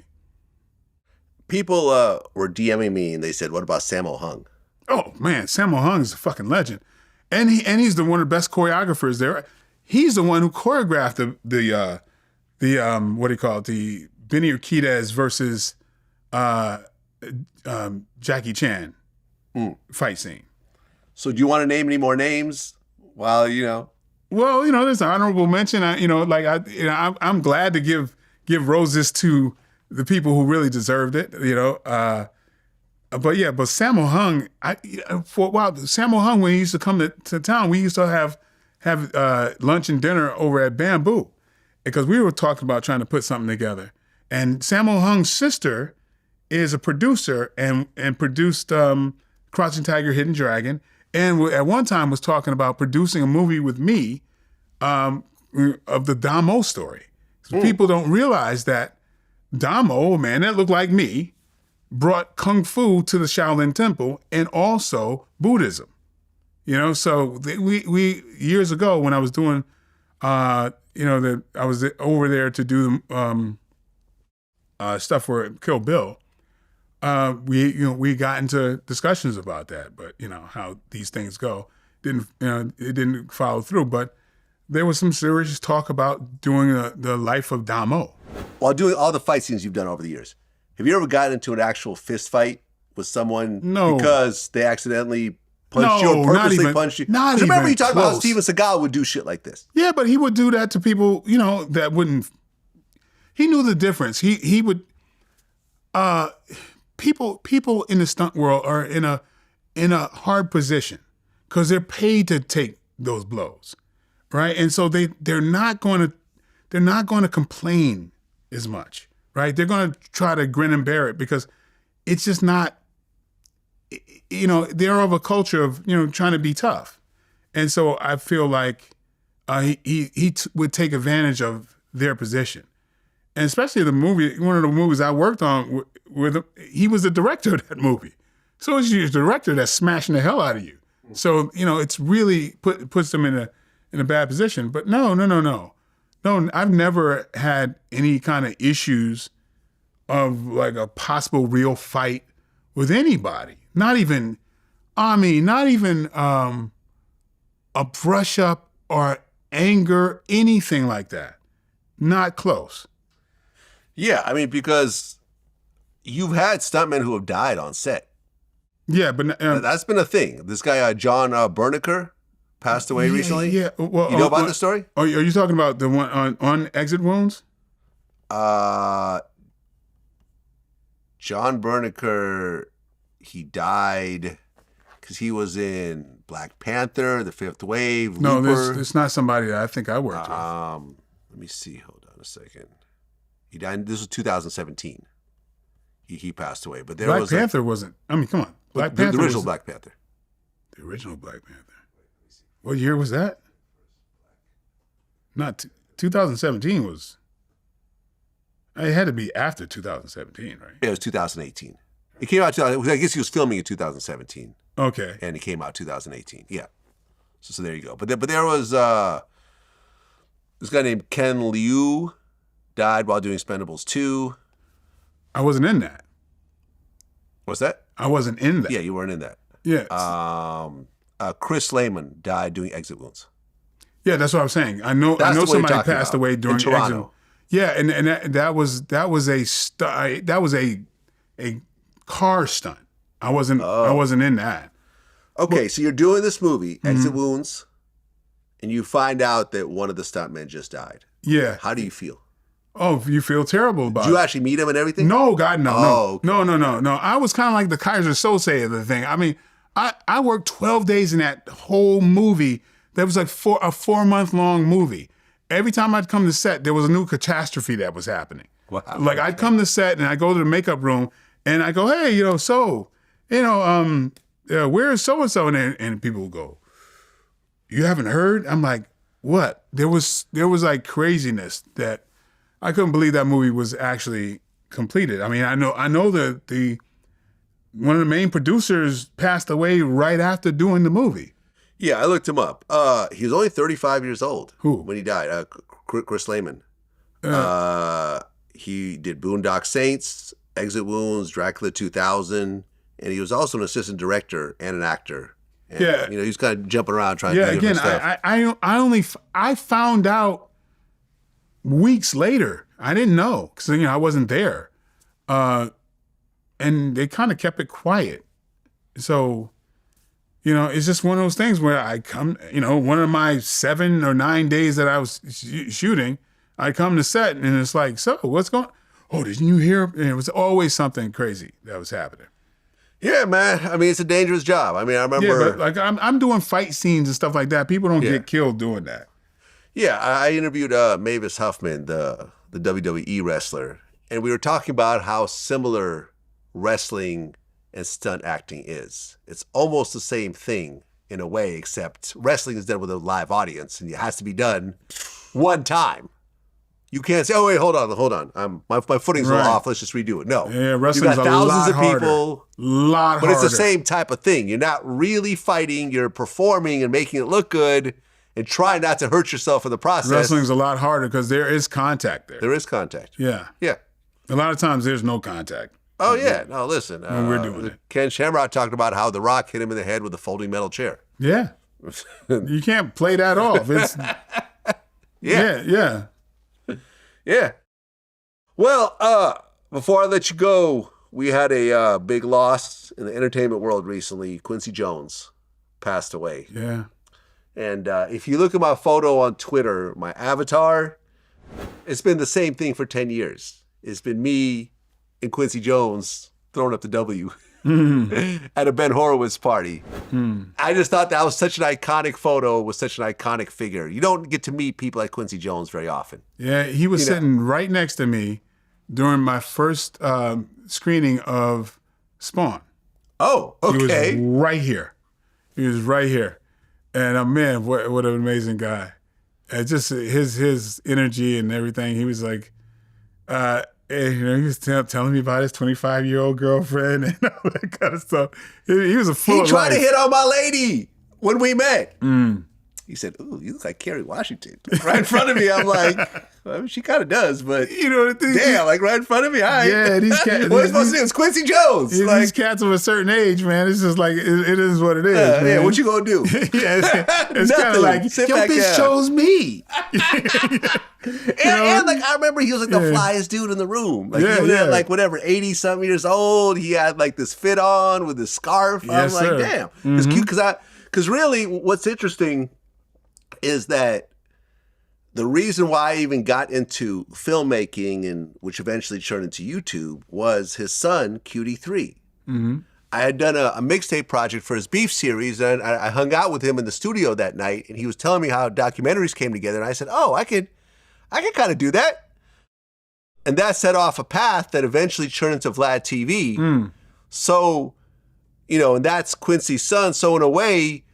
People were DMing me and they said, "What about Sammo Hung?" Oh man, Sammo Hung is a fucking legend, and he's one of the best choreographers there. He's the one who choreographed the what do you call it, the Benny Urquidez versus Jackie Chan fight scene. So do you want to name any more names? Well, there's an honorable mention. I'm glad to give roses to the people who really deserved it. But Sammo Hung, for a while, Sammo Hung, when he used to come to town, we used to have lunch and dinner over at Bamboo because we were talking about trying to put something together. And Sammo Hung's sister is a producer and produced Crouching Tiger, Hidden Dragon, and at one time was talking about producing a movie with me of the Damo story. So people don't realize that Damo, a man that looked like me, brought Kung Fu to the Shaolin Temple and also Buddhism. So we years ago when I was doing, I was over there to do stuff for Kill Bill. We got into discussions about that, but how these things go. It didn't follow through, but there was some serious talk about doing the life of Damo. While doing all the fight scenes you've done over the years, have you ever gotten into an actual fist fight with someone because they accidentally punched you or purposely punched you? Not even remember you talked close. about how Steven Seagal would do shit like this. Yeah, but he would do that to people, that wouldn't. He knew the difference. He would. People in the stunt world are in a hard position because they're paid to take those blows, right? And so they're not going to complain as much, right? They're going to try to grin and bear it because it's just not, they're of a culture of, trying to be tough. And so I feel like he would take advantage of their position. And especially one of the movies I worked on, he was the director of that movie. So it's your director that's smashing the hell out of you. So, it's really puts them in a bad position. But no. No, I've never had any kind of issues of like a possible real fight with anybody. Not even a brush up or anger, anything like that. Not close. Yeah, because you've had stuntmen who have died on set. Yeah, but that's been a thing. This guy, John Berniker, passed away recently. Yeah, well, you know about the story? Are you talking about the one on Exit Wounds? John Berniker, he died because he was in Black Panther, The Fifth Wave. No, Looper. it's not somebody that I think I worked with. Let me see. Hold on a second. He died. This was 2017. He passed away. But Black Panther wasn't. Come on. The original Black Panther. The original Black Panther. What year was that? Not 2017 was. It had to be after 2017, right? Yeah, it was 2018. It came out. I guess he was filming in 2017. Okay. And it came out 2018. Yeah. So there you go. But there was this guy named Ken Liu died while doing Expendables 2. I wasn't in that. What's that? I wasn't in that. Yeah, you weren't in that. Yeah. Chris Lehman died doing Exit Wounds. Yeah, that's what I'm saying. I know somebody passed away during Toronto. Yeah, and that was a car stunt. I wasn't in that. Okay, so you're doing this movie, Exit Wounds, and you find out that one of the stuntmen just died. Yeah. How do you feel? Oh, you feel terrible about it. Did you actually meet him and everything? No, God, no. Okay. No. I was kind of like the Kaiser Sose of the thing. I worked 12 days in that whole movie. That was like a 4-month-long movie. Every time I'd come to set, there was a new catastrophe that was happening. Wow. Like I'd come to set and I go to the makeup room and I go, hey, where's so-and-so? And people would go, you haven't heard? I'm like, what? There was like craziness that I couldn't believe that movie was actually completed. I know that one of the main producers passed away right after doing the movie. Yeah, I looked him up. He was only 35 years old. Who? When he died. Chris Lehman. He did Boondock Saints, Exit Wounds, Dracula 2000, and he was also an assistant director and an actor. And, yeah. He was kind of jumping around trying to do different stuff. I found out weeks later. I didn't know because I wasn't there, and they kind of kept it quiet. So, it's just one of those things where I come. One of my 7 or 9 days that I was shooting, I come to set and it's like, so what's going? Oh, didn't you hear? And it was always something crazy that was happening. Yeah, man. It's a dangerous job. I remember. Yeah, but like I'm doing fight scenes and stuff like that. People don't get killed doing that. Yeah, I interviewed Mavis Huffman, the WWE wrestler, and we were talking about how similar wrestling and stunt acting is. It's almost the same thing in a way, except wrestling is done with a live audience, and it has to be done one time. You can't say, "Oh wait, hold on, my footing's a little off. Let's just redo it." No, yeah, wrestling's you got thousands of people, but it's the same type of thing. You're not really fighting; you're performing and making it look good. And try not to hurt yourself in the process. Wrestling's a lot harder because there is contact there. There is contact. Yeah. Yeah. A lot of times there's no contact. Oh, yeah. No, listen. When we're doing it. Ken Shamrock talked about how The Rock hit him in the head with a folding metal chair. Yeah. You can't play that off. It's, Yeah. Well, before I let you go, we had a big loss in the entertainment world recently. Quincy Jones passed away. Yeah. And if you look at my photo on Twitter, my avatar, it's been the same thing for 10 years. It's been me and Quincy Jones throwing up the W. at a Ben Horowitz party. I just thought that was such an iconic photo with such an iconic figure. You don't get to meet people like Quincy Jones very often. Yeah, he was sitting right next to me during my first screening of Spawn. Oh, okay. He was right here. He was right here. And man, what an amazing guy. And just his energy and everything. He was like, he was telling me about his 25-year-old girlfriend and all that kind of stuff. He was a full He of tried life. to hit on my lady when we met. He said, "Ooh, you look like Kerry Washington." Right in front of me. I'm like, well, I mean, she kind of does, but You know what I think? damn, like right in front of me. All right. Yeah, these cats. What are you supposed to do? It's Quincy Jones. These cats of a certain age, man. It's just like it is what it is. Man. Yeah, what you gonna do? It's kind of like Sit your back bitch down. chose me. And like I remember he was like the flyest dude in the room. Like Yeah, even yeah. at like whatever, 80-something years old, he had like this fit on with his scarf. Yes, I'm like, sir. damn. It's cute because really what's interesting is that the reason why I even got into filmmaking and which eventually turned into YouTube was his son, Cutie3. I had done a mixtape project for his Beef series, and I hung out with him in the studio that night, and he was telling me how documentaries came together, and I said, oh, I could kind of do that. And that set off a path that eventually turned into VladTV. So, and that's Quincy's son. So in a way,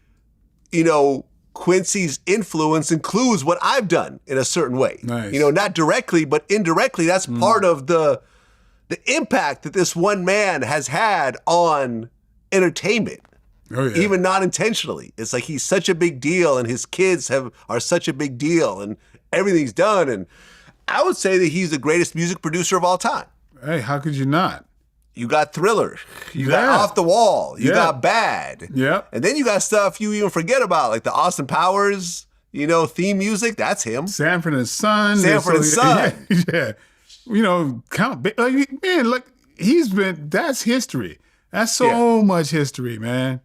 Quincy's influence includes what I've done in a certain way. Nice. Not directly, but indirectly. That's part of the impact that this one man has had on entertainment. Oh, yeah. Even not intentionally. It's like he's such a big deal, and his kids are such a big deal, and everything's done. And I would say that he's the greatest music producer of all time. Hey, how could you not? You got Thriller. You got Off the Wall. You got Bad. Yeah. And then you got stuff you even forget about, like the Austin Powers, theme music. That's him. Sanford and Son. Sanford and Son. Yeah. That's history. That's so much history, man.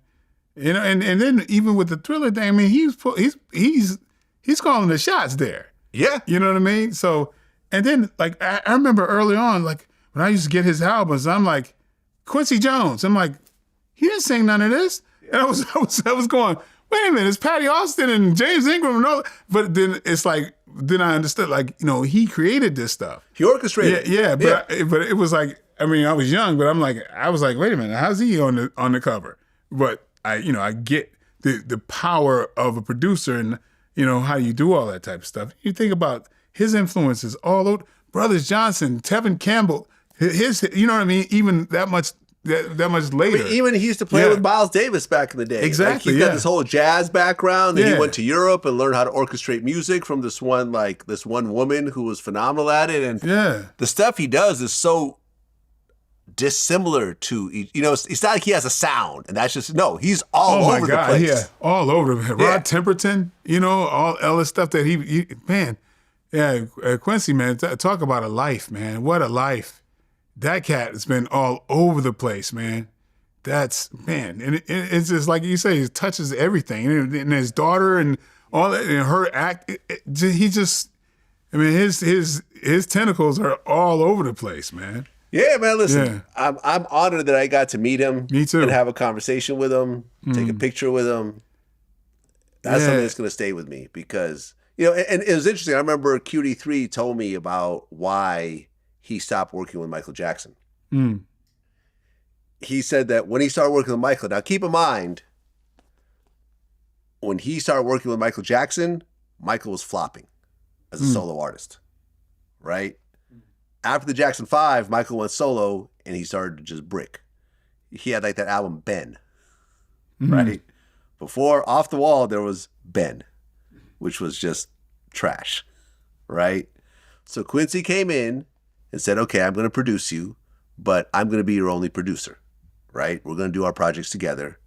And then even with the Thriller thing, I mean, he's calling the shots there. Yeah. You know what I mean? So, and then like I remember early on, like when I used to get his albums, I'm like, Quincy Jones. I'm like, he didn't sing none of this. And I was going, wait a minute, it's Patty Austin and James Ingram and all that. But then it's like, then I understood, like, he created this stuff. He orchestrated. Yeah, but it was like, I mean, I was young, but I was like, wait a minute, how's he on the cover? But I get the power of a producer and how you do all that type of stuff. You think about his influences all over. Brothers Johnson, Tevin Campbell, his, you know what I mean? Even that much later. But even he used to play with Miles Davis back in the day. Exactly. Like he's got this whole jazz background. Then he Yeah. went to Europe and learned how to orchestrate music from this one woman who was phenomenal at it. And the stuff he does is so dissimilar to, it's not like he has a sound and that's just, no, he's all over the place. Yeah, all over. Rod Temperton, all the stuff that he man. Yeah, Quincy, man, talk about a life, man. What a life. That cat has been all over the place, man. And it's just like you say, he touches everything. And his daughter and all that, and her act, his tentacles are all over the place, man. Yeah, man, listen, I'm honored that I got to meet him. Me too. And have a conversation with him, take a picture with him. That's something that's going to stay with me because, and it was interesting. I remember Cutie3 told me about why he stopped working with Michael Jackson. He said that when he started working with Michael, now keep in mind, when he started working with Michael Jackson, Michael was flopping as a solo artist, right? After the Jackson 5, Michael went solo and he started to just brick. He had like that album, Ben, right? Before Off the Wall, there was Ben, which was just trash, right? So Quincy came in and said, okay, I'm going to produce you, but I'm going to be your only producer, right? We're going to do our projects together.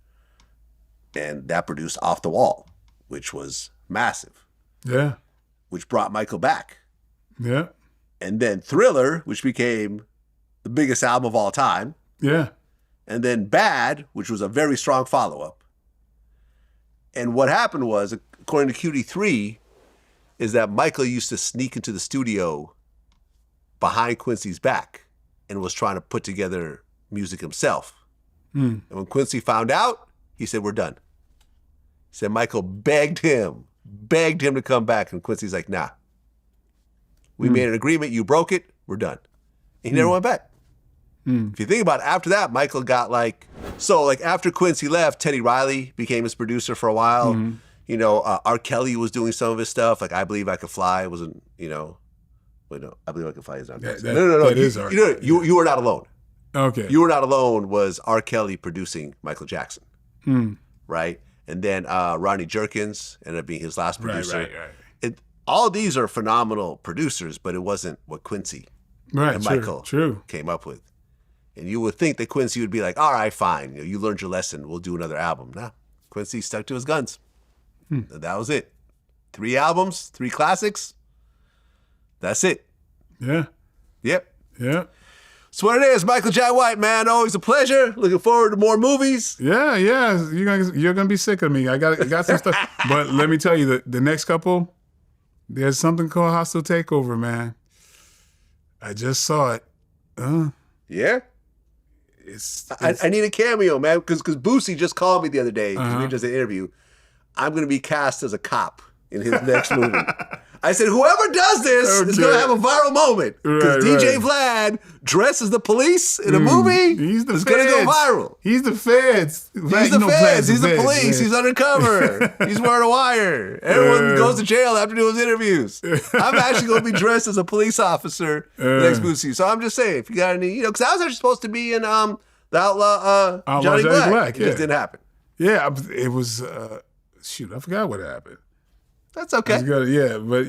And that produced Off the Wall, which was massive. Yeah. Which brought Michael back. Yeah. And then Thriller, which became the biggest album of all time. Yeah. And then Bad, which was a very strong follow-up. And what happened was, according to Cutie3, is that Michael used to sneak into the studio behind Quincy's back and was trying to put together music himself. And when Quincy found out, he said, we're done. He said Michael begged him to come back. And Quincy's like, nah. We made an agreement. You broke it. We're done. And he never went back. If you think about it, after that, Michael got after Quincy left, Teddy Riley became his producer for a while. You know, R. Kelly was doing some of his stuff. Like I Believe I Could Fly wasn't, you know, wait, no, I Believe I Could Fly is not. No. That is R. You Were Not Alone. Okay. You Were Not Alone was R. Kelly producing Michael Jackson. Right? And then Ronnie Jerkins ended up being his last producer. Right. All these are phenomenal producers, but it wasn't what Quincy and Michael came up with. And you would think that Quincy would be like, all right, fine. You know, you learned your lesson. We'll do another album. Nah, Quincy stuck to his guns. And that was it. 3 albums, 3 classics. That's it. Yeah. Yep. Yeah. That's what it is. Michael Jai White, man. Always a pleasure. Looking forward to more movies. Yeah. You're gonna be sick of me. I got some stuff. But let me tell you, the next couple, there's something called Hostile Takeover, man. I just saw it. Yeah? I need a cameo, man, because Boosie just called me the other day. We just an interview. I'm going to be cast as a cop in his next movie. I said, whoever does this is going to have a viral moment. Because DJ Vlad dresses the police in a movie. It's going to go viral. He's the feds. He's the feds. He's the police. Man. He's undercover. He's wearing a wire. Everyone goes to jail after doing his interviews. I'm actually going to be dressed as a police officer next movie. So I'm just saying, if you got any, because I was actually supposed to be in the Outlaw Johnny Black. It just didn't happen. Yeah, it was, shoot, I forgot what happened. That's okay. Yeah, but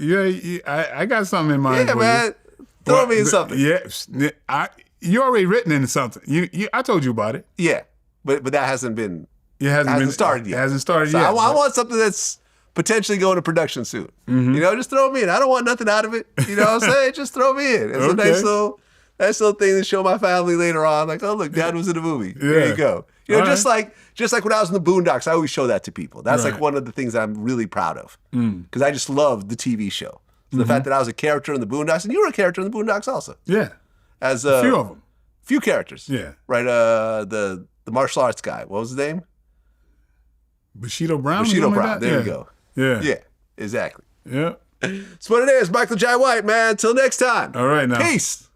I got something in mind. Yeah, man. Throw me in something. Yeah, you already written into something. I told you about it. Yeah, but that hasn't been. It hasn't started yet. It hasn't started yet. I want something that's potentially going to production soon. You know, just throw me in. I don't want nothing out of it. You know what I'm saying? Just throw me in. It's a nice little thing to show my family later on. Like, oh look, Dad was in a movie. Yeah. There you go. You know, just like when I was in the Boondocks, I always show that to people. That's like one of the things I'm really proud of because I just love the TV show. So the fact that I was a character in the Boondocks, and you were a character in the Boondocks also. Yeah, as a few of them, few characters. Yeah, right. The martial arts guy. What was his name? Bushido Brown. Bushido Brown. There you go. Yeah, exactly. Yeah, that's what it is. Michael Jai White, man. Until next time. All right, now. Peace.